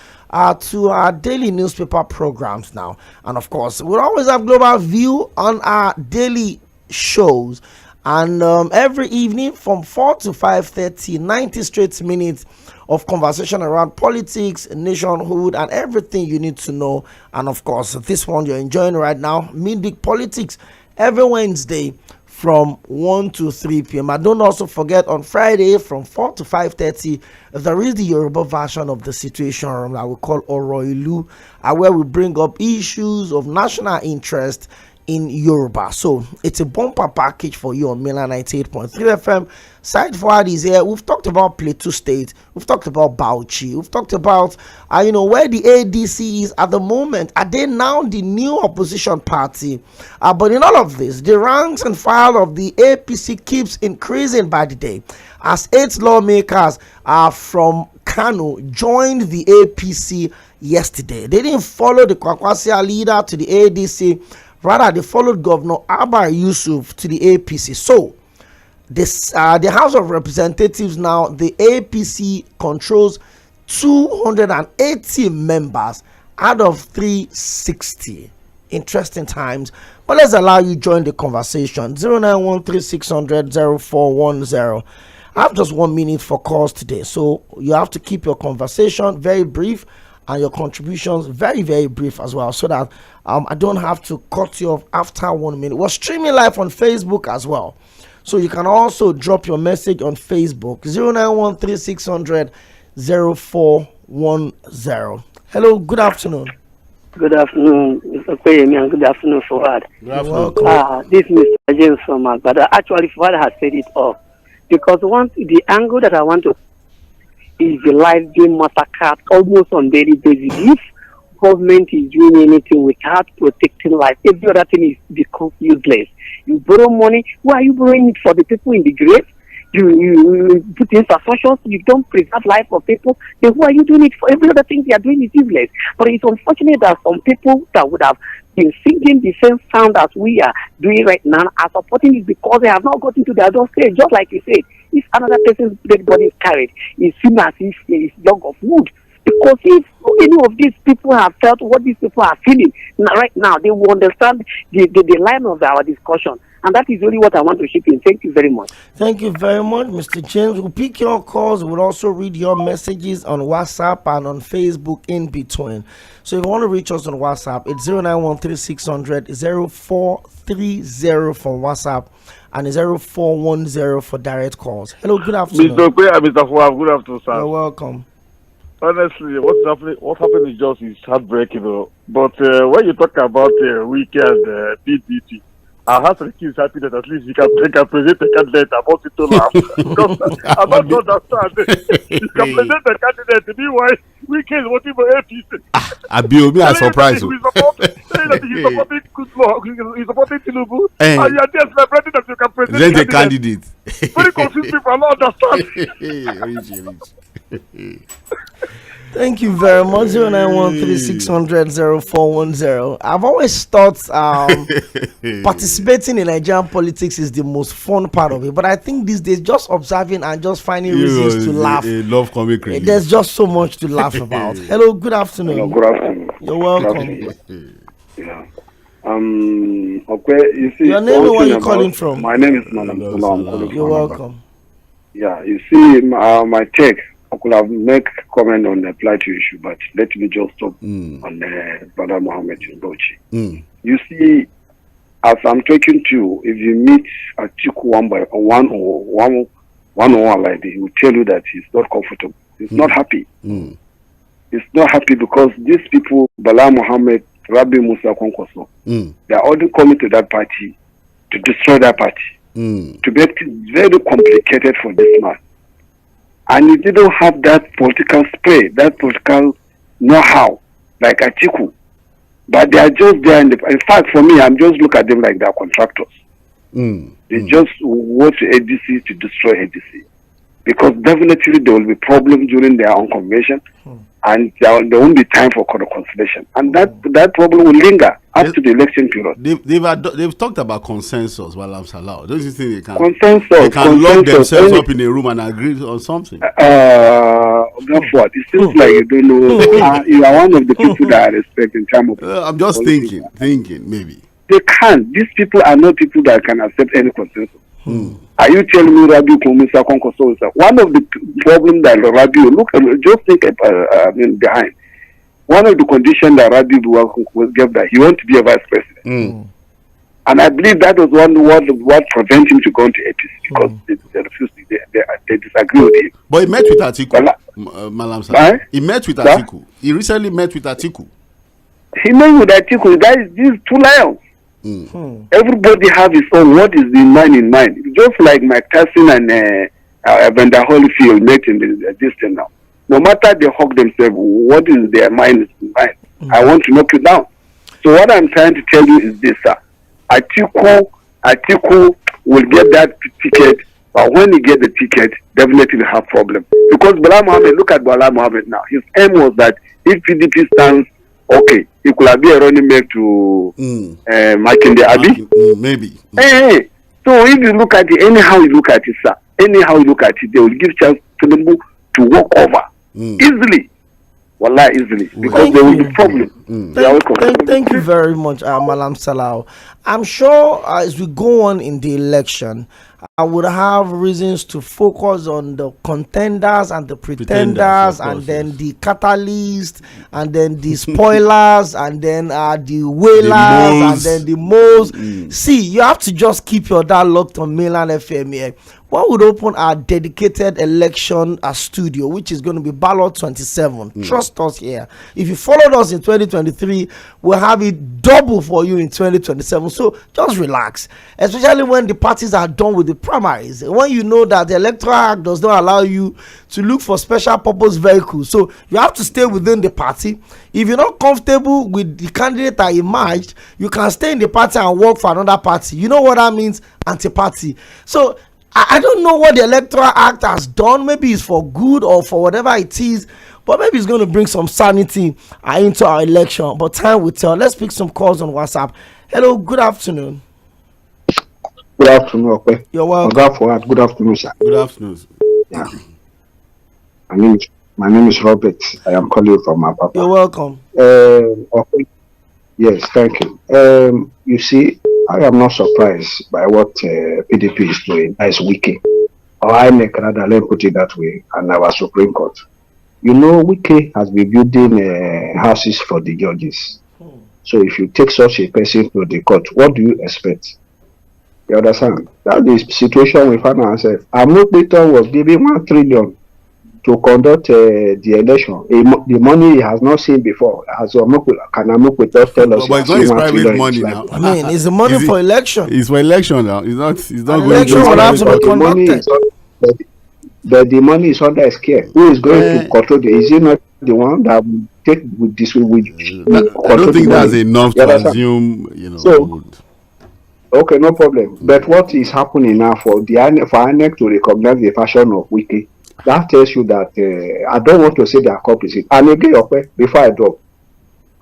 to our daily newspaper programs now. And of course, we'll always have global view on our daily shows. And every evening from 4 to 5:30, 90 straight minutes of conversation around politics, nationhood, and everything you need to know. And of course, this one you're enjoying right now, Midweek Politics, every Wednesday from 1 to 3 p.m. And don't also forget, on Friday from 4 to 5:30, there is the Yoruba version of the Situation Room that we call Oroilu, where we bring up issues of national interest in Yoruba. So it's a bumper package for you on Mainland 98.3 FM. Side forward is here. We've talked about Plateau State, we've talked about Bauchi, we've talked about where the ADC is at the moment. Are they now the new opposition party? But in all of this, the ranks and file of the APC keeps increasing by the day, as 8 lawmakers from Kano joined the APC yesterday. They didn't follow the Kwakwasiya leader to the ADC. Rather, they followed Governor Abba Yusuf to the APC. So, the House of Representatives now, the APC controls 280 members out of 360. Interesting times. But let's allow you join the conversation. 0913-600-0410. I have just 1 minute for calls today. So, you have to keep your conversation very brief and your contributions very, very brief as well, so that I don't have to cut you off after 1 minute. We're streaming live on Facebook as well, so you can also drop your message on Facebook. 0913-600-0410. Hello, good afternoon. Good afternoon, Mr. Kweyemi, and good afternoon, Fuad. You're welcome. This is Mr. James from but actually Fuad has said it all, because the angle that I want to is the life being massacred almost on daily basis. If government is doing anything without protecting life, every other thing is becomes useless. You borrow money, why are you borrowing it for the people in the grave? You put infrastructure, you don't preserve life of people, then who are you doing it for? Every other thing they are doing is useless. But it's unfortunate that some people that would have been singing the same sound as we are doing right now are supporting it because they have not got into their adult stage. Just like you said, if another person's dead body is carried, it's seen as if it's log of wood. Because if any of these people have felt what these people are feeling right now, they will understand the line of our discussion. And that is really what I want to chip in. Thank you very much. Thank you very much, Mr. James. We'll pick your calls. We'll also read your messages on WhatsApp and on Facebook in between. So if you want to reach us on WhatsApp, it's 0913-600-0430 for WhatsApp and 0410 for direct calls. Hello, good afternoon. Mr. Pé and Mr. Fuad, good afternoon, sir. You're welcome. Honestly, what happened is just is heartbreaking, though. But when you talk about Wike and PDP, I have to keep happy that at least you can present a candidate about it to laugh. Because I don't understand. You can present a candidate, meanwhile, Wike is voting for APC. Abiomi, I'm surprised. He's supporting Goodluck, he's supporting Tinubu, and you are just celebrating that you can present a candidate. Very confused people, I don't understand. Thank you very much. 0913-600-0410. I've always thought participating in Nigerian politics is the most fun part of it, but I think these days just observing and just finding reasons to laugh. Love comic relief. There's just so much to laugh about. Hello, good afternoon. Hello, good afternoon. You're welcome. Yeah. Okay, you see, your name and where you're calling from? My name is Madam Salam. You're welcome. Yeah, you see, my take, I could have made comment on the Plateau issue, but let me just stop on Brother Mohammed Bochi. You see, as I'm talking to you, if you meet Atiku one like this, he will tell you that he's not comfortable. He's not happy. He's not happy because these people, Bala Mohammed, Rabi Musa Kwankwaso, they are all coming to that party to destroy that party, to make it very complicated for this man. And he didn't have that political spray, that political know-how, like Atiku. But they are just there. In fact, for me, I'm just look at them like they are contractors. They just want ADC to destroy ADC. Because definitely there will be problems during their own convention, and there won't be time for reconciliation. And that problem will linger up to the election period. They've talked about consensus while I'm allowed. Don't you think they can lock themselves up in a room and agree on something? Therefore, it seems like you don't know. You are one of the people that I respect in terms of. I'm just thinking, maybe. They can't. These people are not people that can accept any consensus. Are you telling me Rabi Kumisa Konkoso? One of the problems that Rabi, just think behind. One of the conditions that Rabi was given that he wants to be a vice president. And I believe that was what prevented him to go into APC because they refused, they disagree with him. But he met with Atiku. Malam Sir. He met with Atiku. He recently met with Atiku. He met with Atiku. These two lions. Everybody have his own. What is in mind? Just like Mike Tyson and Evander Holyfield met in this thing now. No matter they hug themselves, what is their mind is in mind. I want to knock you down. So what I'm trying to tell you is this, sir. Atiku will get that ticket, but when he get the ticket, definitely will have problem. Because Bala Mohammed, look at Bala Mohammed now. His aim was that if PDP stands, okay, he could have been a running mate to Makinde Abi. Maybe. Hey. So if you look at it, anyhow you look at it, sir, they will give chance to them to walk over easily. Wallah, easily. Because there will be problem. Thank you very much, Malam Salau. I'm sure as we go on in the election, I would have reasons to focus on the contenders and the pretenders, and then the catalysts, and then the spoilers, and then the whalers, and then the moles. See, you have to just keep your dad locked on Mainland FM here. What would open our dedicated election studio, which is going to be ballot 27. Trust us here. If you followed us in 2023, we'll have it double for you in 2027. So just relax, especially when the parties are done with the primaries. When you know that the Electoral Act does not allow you to look for special purpose vehicles, so you have to stay within the party. If you're not comfortable with the candidate that emerged, you can stay in the party and work for another party. You know what that means? Anti-party. So I don't know what the Electoral Act has done. Maybe it's for good or for whatever it is, but maybe it's going to bring some sanity into our election. But time will tell. Let's pick some calls on WhatsApp. Hello, good afternoon. Good afternoon, okay. You're welcome. Good afternoon, sir. Good afternoon. Yeah. I mean, My name is Robert. I am calling from Apapa. You're welcome. Okay. Yes, thank you. You see, I am not surprised by what PDP is doing. That is Wike. Or INEC, rather, let me put it that way, and our Supreme Court. You know, Wike has been building houses for the judges. So if you take such a person to the court, what do you expect? You understand? That's the situation we find ourselves. Amukbito was given 1 trillion to conduct the election. The money he has not seen before. As can Amukbito tell us? But it's not his private money now. I mean, it's the money for election. It's for election now. It's not going election will have to be conducted. The money is under his care. Who is going to control the? Is he not the one that will take with this? I don't think that's enough to assume. You know. So, okay, no problem. But what is happening now for INEC to recognize the fashion of Wike? That tells you that I don't want to say they are complicit. And again, okay, before I drop,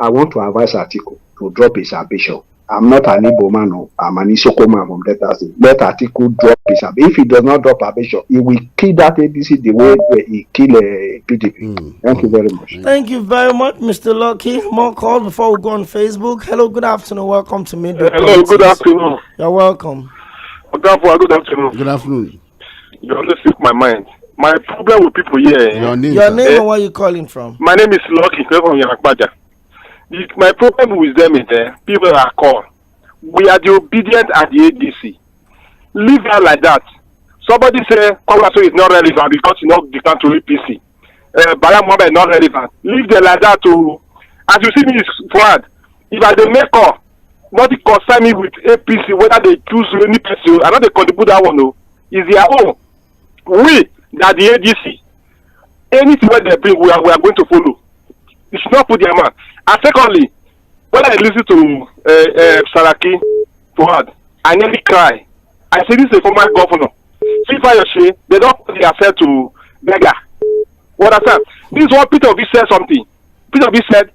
I want to advise Atiku to drop his ambition. I'm not an Igbo man, no. I'm an Isoko man from Delta State. Let Atiku drop his ambition. If he does not drop ambition, he will kill that ADC the way he killed PDP. Thank you very much. Thank you very much, Mr. Lucky. More calls before we go on Facebook. Hello, good afternoon. Welcome to Midweek. Hello, good afternoon. You're welcome. Good afternoon. Good afternoon. You only speak my mind. My problem with people here. Your name and where you calling from? My name is Lucky from Yanakbaja. My problem with them is people are called. We are the obedient at the ADC. Leave her like that. Somebody say Kwaso is not relevant because you know the country PC. Bala Mohammed is not relevant. Leave them like that to. As you see me forward. If I don't make call, not to concern me with APC whether they choose any person. I know they contribute that one. No, is their own. We that the ADC. Anything where they bring, we are going to follow. You should not put their mouth. And secondly, when I listen to Saraki Fuad, I nearly cry. I say this is a former governor. They don't put themselves to beggar. What I said, this is what Peter Obi said something. Peter Obi said,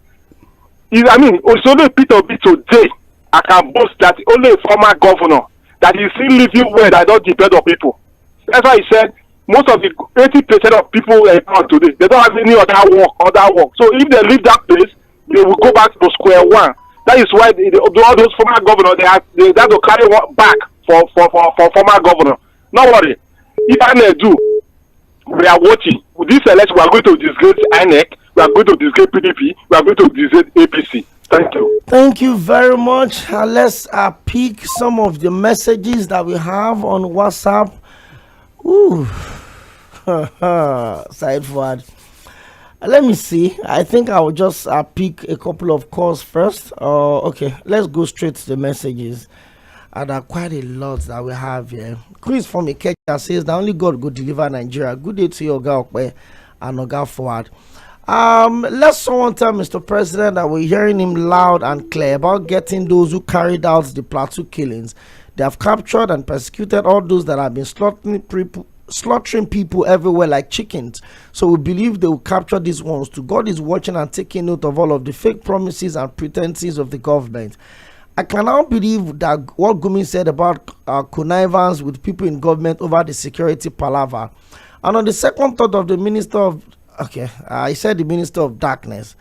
it's only Peter Obi today I can boast that only a former governor that is still living well that don't depend on people. That's why he said most of the 80% of people around today, they don't have any other work. So if they leave that place, they will go back to square one. That is why all those former governors they have to carry back for former governor. Not worry. If INEC do, we are watching. With this election, we are going to disgrace INEC, we are going to disgrace PDP, we are going to disgrace APC. Thank you. Thank you very much. Let's pick some of the messages that we have on WhatsApp. Ooh. Side forward. Let me see. I think I will just pick a couple of calls first. Okay, let's go straight to the messages. And there are quite a lot that we have here. Chris from Ikeja says that only God could deliver Nigeria. Good day to you, Oga and Oga Forward. Let someone tell Mr. President that we're hearing him loud and clear about getting those who carried out the Plateau killings. They have captured and persecuted all those that have been slaughtering people everywhere like chickens. So we believe they will capture these ones too. God is watching and taking note of all of the fake promises and pretenses of the government. I cannot believe that what Gumi said about connivance with people in government over the security palaver. And on the second thought of the minister of, I said the minister of darkness.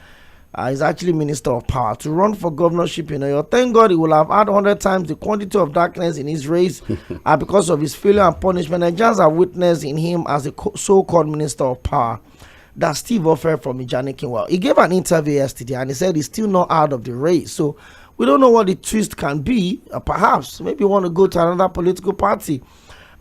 He's actually minister of power to run for governorship in Oyo. Thank God he will have had 100 times the quantity of darkness in his race because of his failure and punishment. Nigerians have witnessed in him as a so-called minister of power. That's Steve Ofer from Ijanikin. Well, he gave an interview yesterday and he said he's still not out of the race. So we don't know what the twist can be. Perhaps maybe you want to go to another political party.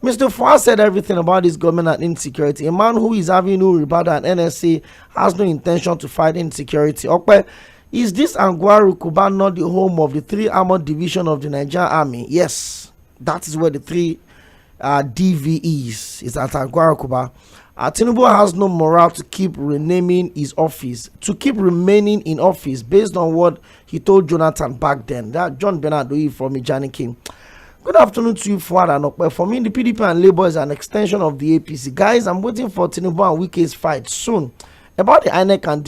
Mr. Fuad said everything about this government and insecurity. A man who is having no rebuttal and NSA has no intention to fight insecurity. Okay, is this Angwaru Kuba not the home of the 3 armored division of the Nigerian Army? Yes, that is where the 3 DVEs is at Angwaru Kuba. Tinubu has no morale to keep remaining in office based on what he told Jonathan back then. That John Bernard from Ijani King. Good afternoon to you, Fuad and Okpe. For me, the PDP and Labour is an extension of the APC. Guys, I'm waiting for Tinubu and Wike's fight soon. About the INEC and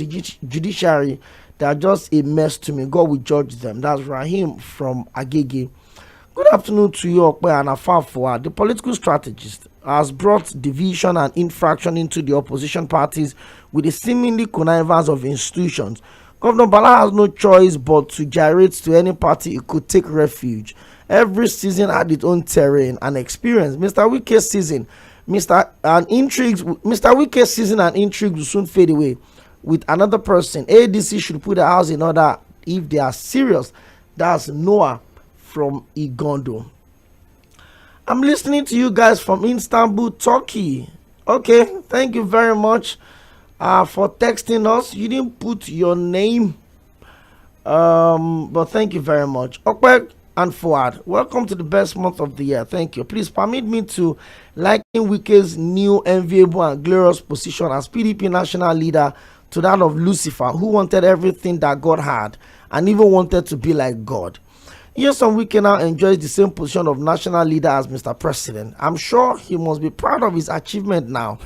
judiciary, they are just a mess to me. God will judge them. That's Rahim from Agege. Good afternoon to you, Okpe and Afar Fuad, the political strategist. has brought division and infraction into the opposition parties with the seemingly connivance of institutions. Governor Bala has no choice but to gyrate to any party he could take refuge. Every season had its own terrain and experience. Mr. Wike's season and intrigue will soon fade away with another person. ADC should put the house in order if they are serious. That's Noah from Igondo. I'm listening to you guys from Istanbul, Turkey. Okay, thank you very much for texting us. You didn't put your name, but thank you very much. Okpek and Fuad, welcome to the best month of the year. Thank you. Please permit me to liken Wike's new enviable and glorious position as PDP national leader to that of Lucifer, who wanted everything that God had and even wanted to be like God. Yes, Wike now enjoys the same position of national leader as Mr. President. I'm sure he must be proud of his achievement now.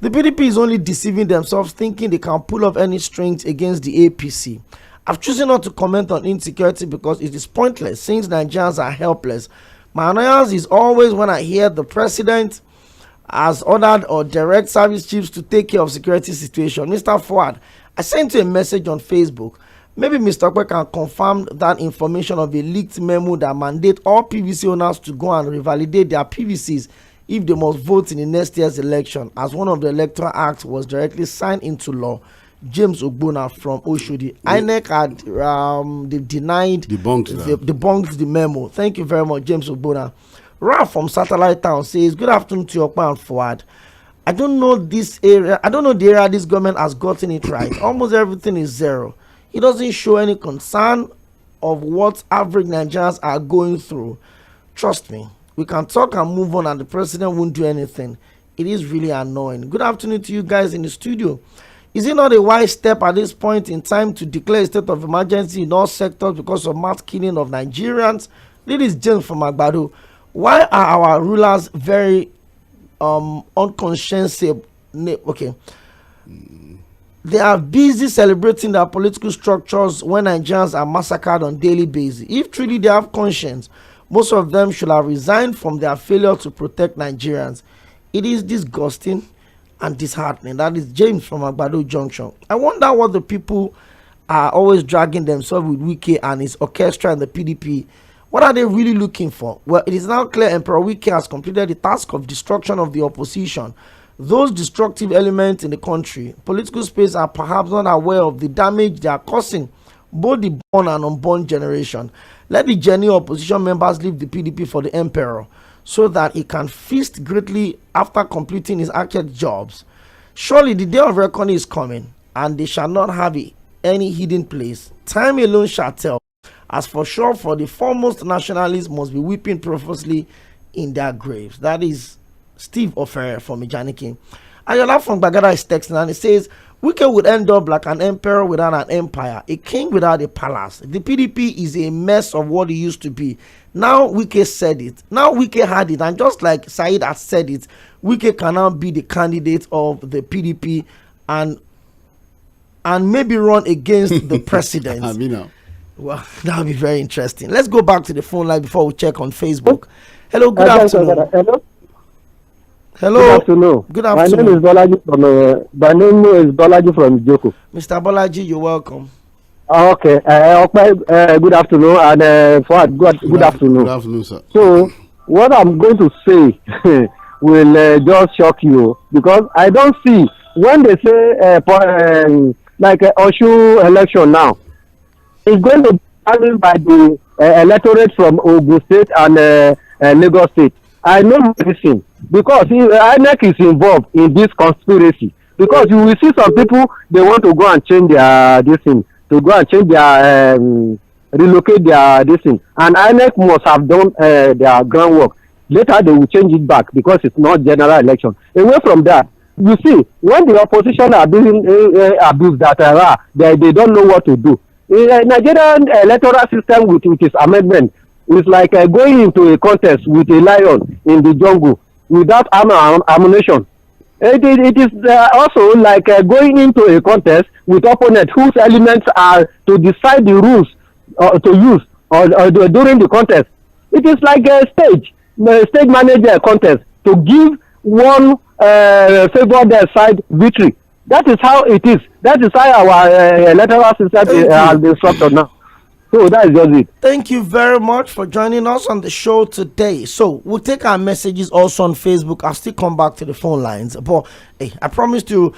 The PDP is only deceiving themselves, thinking they can pull off any strings against the APC. I've chosen not to comment on insecurity because it is pointless since Nigerians are helpless. My annoyance is always when I hear the president has ordered or direct service chiefs to take care of security situation. Mr. Fuad, I sent you a message on Facebook. Maybe Mr. Okwe can confirm that information of a leaked memo that mandate all PVC owners to go and revalidate their PVCs if they must vote in the next year's election, as one of the electoral acts was directly signed into law. James Ogbona from Oshodi. INEC had debunked the memo. Thank you very much, James Ogbona. Ralph from Satellite Town says, good afternoon to your and Forward. I don't know the area this government has gotten it right. Almost everything is zero. He doesn't show any concern of what average Nigerians are going through. Trust me, we can talk and move on and the president won't do anything. It is really annoying. Good afternoon to you guys in the studio. Is it not a wise step at this point in time to declare a state of emergency in all sectors because of mass killing of Nigerians? This is James from Agbado. Why are our rulers very unconscientious? Okay. They are busy celebrating their political structures when Nigerians are massacred on a daily basis. If truly they have conscience, most of them should have resigned from their failure to protect Nigerians. It is disgusting and disheartening. That is James from Agbado Junction. I wonder what the people are always dragging themselves with Wike and his orchestra and the PDP. What are they really looking for? Well, it is now clear Emperor Wike has completed the task of destruction of the opposition. Those destructive elements in the country, political space, are perhaps not aware of the damage they are causing both the born and unborn generation. Let the genuine opposition members leave the PDP for the emperor so that he can feast greatly after completing his actual jobs. Surely the day of reckoning is coming, and they shall not have any hidden place. Time alone shall tell. As for sure, for the foremost nationalists must be weeping profusely in their graves. That is Steve Ofere from Ijaniki. Ayola from Bagada is texting and it says, Wike would end up like an emperor without an empire, a king without a palace. The PDP is a mess of what it used to be. Now Wike said it. Now Wike had it. And just like Said has said it, Wike can now be the candidate of the PDP and maybe run against the president. Well, that would be very interesting. Let's go back to the phone line before we check on Facebook. Hello, good afternoon. Hello. Good afternoon. Good afternoon. My name is Bolaji from Joko. Mr. Bolaji, you're welcome. Okay. Good afternoon, and Fuad, good afternoon. Good afternoon, sir. So, what I'm going to say will just shock you because I don't see when they say like Oshu election now, it's going to be handled by the electorate from Ogun State and Lagos State. I know everything because INEC is involved in this conspiracy. Because you will see some people, they want to go and change their this thing, to go and change their relocate their this thing, and INEC must have done their groundwork. Later they will change it back because it's not general election. Away from that, you see when the opposition are doing abuse that they don't know what to do. Nigerian electoral system with its amendment is like going into a contest with a lion in the jungle without ammunition. It is also like going into a contest with opponents whose elements are to decide the rules to use during the contest. It is like a stage manager contest to give one favored side victory. That is how it is. That is how our electoral system has been structured now. So that is just it. Thank you very much for joining us on the show today. So we'll take our messages also on Facebook. I'll still come back to the phone lines. But hey, I promise to,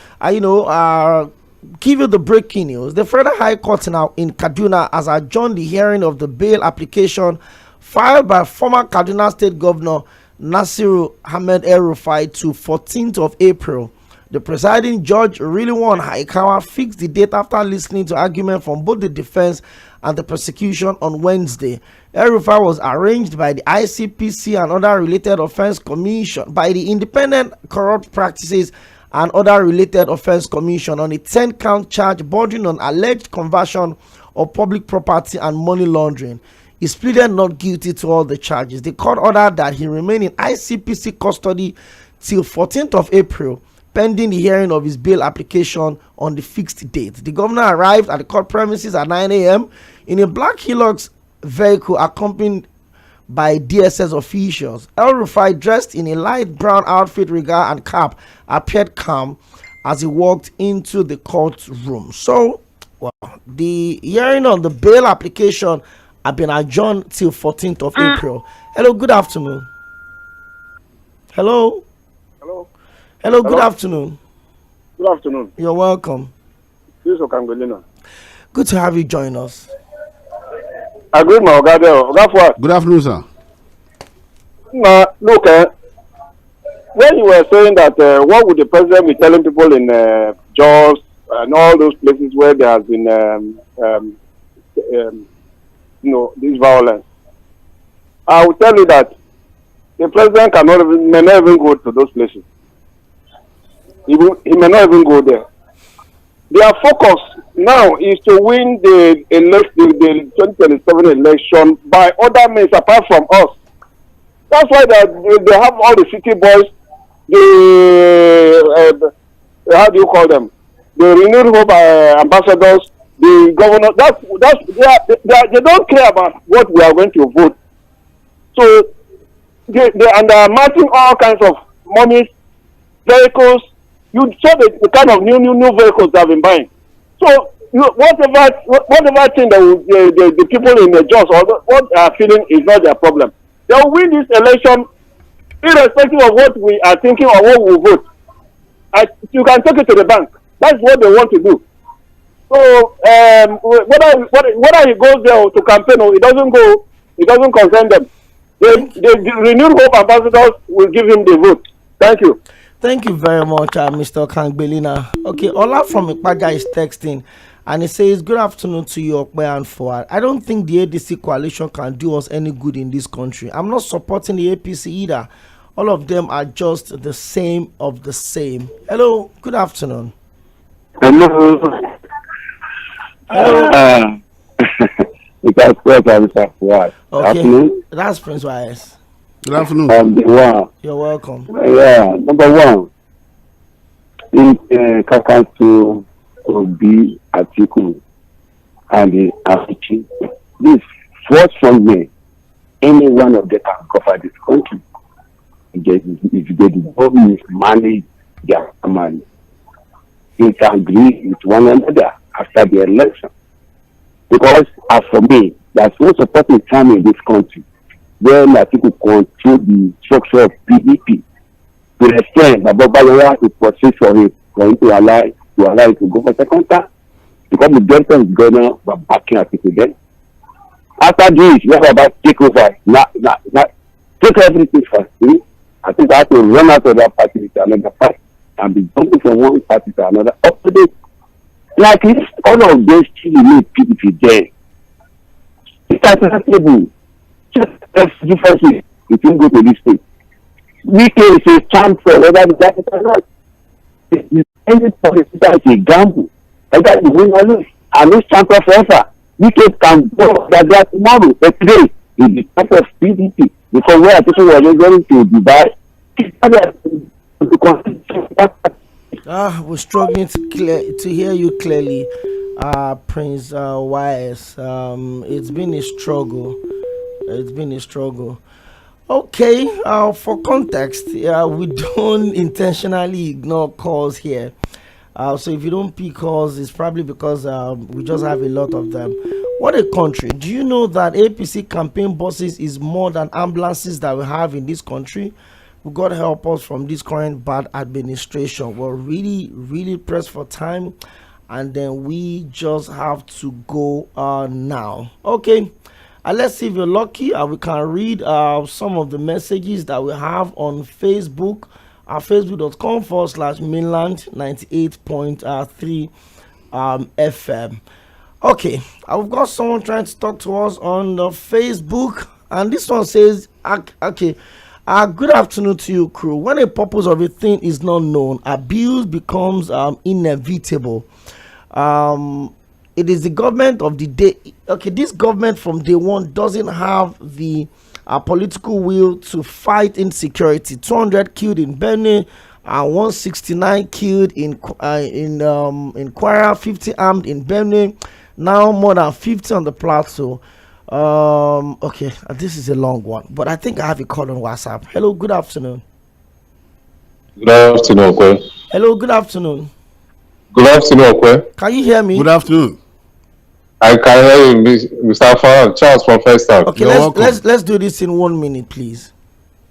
give you the breaking news. The Federal High Court now in Kaduna has adjourned the hearing of the bail application filed by former Kaduna State Governor Nasiru Ahmed El-Rufai to 14th of April. The presiding judge, Rilwan Haikawa, fixed the date after listening to argument from both the defense and the prosecution on Wednesday. El-Rufai was arraigned by the ICPC and other related offense commission, by the Independent Corrupt Practices and other related offense commission on a 10-count charge bordering on alleged conversion of public property and money laundering. He pleaded not guilty to all the charges. The court ordered that he remain in ICPC custody till 14th of April, pending the hearing of his bail application on the fixed date. The governor arrived at the court premises at 9 a.m. in a black Hilux vehicle accompanied by DSS officials. El-Rufai, dressed in a light brown outfit, regard and cap, appeared calm as he walked into the courtroom. So, the hearing on the bail application have been adjourned till 14th of April. Hello, good afternoon. Hello. Hello, good afternoon. Good afternoon. You're welcome. This is Okangolina. Good to have you join us. I agree, my Oga. Good afternoon, sir. Look, when you were saying that, what would the president be telling people in Jos and all those places where there has been, this violence? I will tell you that the president may not even go to those places. He may not even go there. Their focus now is to win the 2027 election by other means apart from us. That's why they have all the city boys, how do you call them? The renewed hope ambassadors, the governor. They don't care about what we are going to vote. So they are marching all kinds of monies, vehicles. You saw the kind of new vehicles they have been buying. So whatever thing that the people in the Jos or what they are feeling is not their problem. They will win this election irrespective of what we are thinking or what we vote. You can take it to the bank. That's what they want to do. So whether he goes there to campaign or he doesn't go, it doesn't concern them. The renewed hope ambassadors will give him the vote. Thank you. Thank you very much, Mr. Kangbelina. Okay, Ola from Ipaja is texting, and he says, good afternoon to you, Okpe and Forward. I don't think the ADC coalition can do us any good in this country. I'm not supporting the APC either. All of them are just the same of the same. Hello, good afternoon. Hello. Okay, that's Prince Wise. Good afternoon. You're welcome. Yeah, number one, in Kakanto Obi Atiku and the Afichi, this first from me, any one of them can cover this country. If the government manage their money, they can agree with one another after the election. Because as for me, there's no supporting time in this country where people control the structure of PDP to the extent that Babalola to proceed for him to allow it to go for second time. Because the Delta is going to be backing at people then. After this, we have about take over. Take everything first. I think I have to run out of that party to another party and be jumping from one party to another. Up to date. Like it's all of those still need PDP there. It's acceptable. Just differences if you go to this state. We can say chance for whether that is or not. Any politician is a gamble. Either you win or lose. And this chance forever. We can go that tomorrow. But today is the chance of PDP. Because where people were going to divide, we're struggling to hear you clearly, Prince Wise. It's been a struggle. Okay, for context, we don't intentionally ignore calls here. So if you don't pick calls, it's probably because we just have a lot of them. What a country. Do you know that APC campaign buses is more than ambulances that we have in this country? God help us from this current bad administration. We're really, really pressed for time, and then we just have to go now. Okay, let's see if you're lucky and we can read some of the messages that we have on Facebook. Facebook.com/mainland 98.3 FM. Okay, I've got someone trying to talk to us on the Facebook, and this one says, okay, good afternoon to you, crew. When the purpose of a thing is not known, abuse becomes inevitable. It is the government of the day. Okay, this government from day one doesn't have the political will to fight insecurity. 200 killed in Benue, 169 killed in Kwara, 50 armed in Benue, now more than 50 on the plateau. Okay, this is a long one, but I think I have a call on WhatsApp. Hello, good afternoon. Good afternoon, Okwe. Hello, good afternoon. Good afternoon, Okwe. Can you hear me? Good afternoon. I can hear you, Mr. Farah. Charles from First Time. Okay, let's do this in 1 minute, please.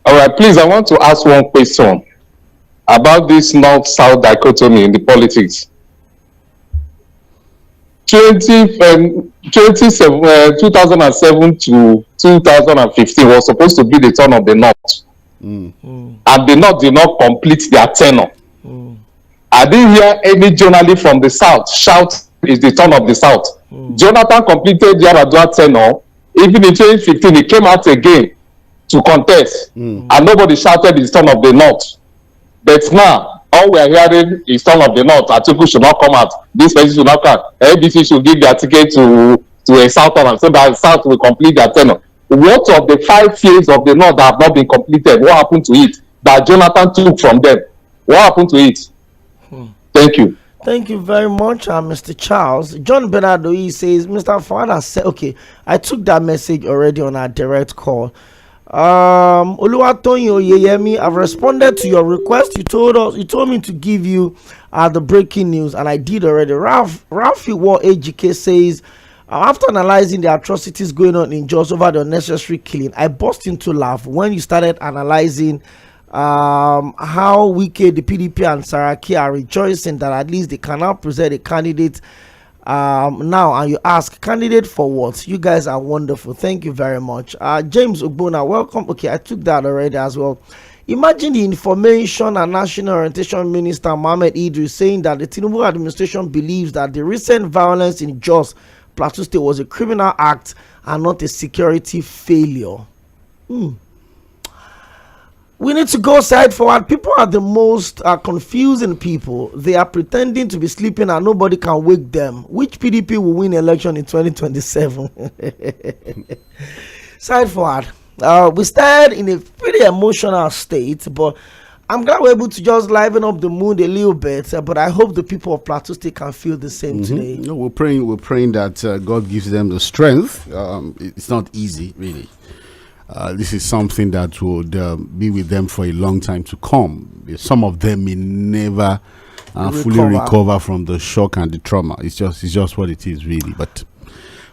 All right, please. I want to ask one question about this North-South dichotomy in the politics. 2007 to 2015 was supposed to be the turn of the North, and the North did not complete their tenure. I didn't hear any journalist from the South shout, "It's the turn of the South." Jonathan completed Yaradua tenure. Even in 2015, he came out again to contest, and nobody shouted, "It's turn of the North." But now, all we are hearing is turn of the North. Atiku should not come out. This person should not come. ABC should give their ticket to a Southern, so that South will complete their tenure. What of the 5 years of the North that have not been completed? What happened to it? That Jonathan took from them? What happened to it? Thank you. Thank you very much, Mr. Charles. John Bernardo, he says, Mr. Father said, okay, I took that message already on our direct call. Oluwatoyin Oyeyemi, I've responded to your request. You told me to give you the breaking news, and I did already. Ralphie War AGK says, after analyzing the atrocities going on in Jos over the unnecessary killing, I burst into laugh when you started analyzing how wicked the PDP and Saraki are rejoicing that at least they can now present a candidate now, and you ask, candidate for what? You guys are wonderful. Thank you very much. James Ogbona, welcome. Okay, I took that already as well. Imagine the Information and National Orientation Minister Mohammed Idris saying that the Tinubu administration believes that the recent violence in Jos Plateau State was a criminal act and not a security failure. We need to go side forward. People are the most confusing people. They are pretending to be sleeping and nobody can wake them. Which PDP will win election in 2027? Side forward. We started in a pretty emotional state, but I'm glad we're able to just liven up the mood a little bit. But I hope the people of Plateau State can feel the same today. No, we're praying that God gives them the strength. It's not easy, really. This is something that would be with them for a long time to come. Some of them may never fully recover from the shock and the trauma. It's just what it is, really. But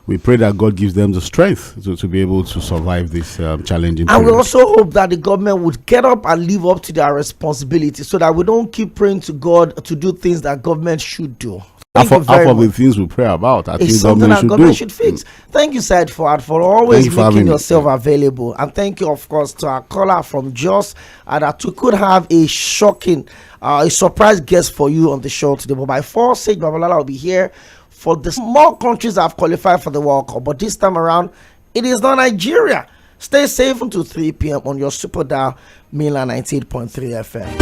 we pray that God gives them the strength to be able to survive this challenging period. And we also hope that the government would get up and live up to their responsibility, so that we don't keep praying to God to do things that government should do. Half of the things we pray about, I think government should fix. Thank you, Said Fuad, for always making yourself available. And thank you, of course, to our caller from Jos, that we could have a shocking, a surprise guest for you on the show today. But by 4, Sage Babalala will be here for the small countries that have qualified for the World Cup. But this time around, it is not Nigeria. Stay safe until 3 p.m. on your Super Dial, Mainland 98.3 FM.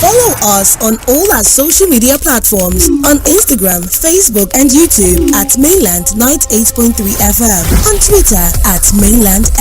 Follow us on all our social media platforms on Instagram, Facebook, and YouTube at Mainland 98.3 FM, on Twitter at Mainland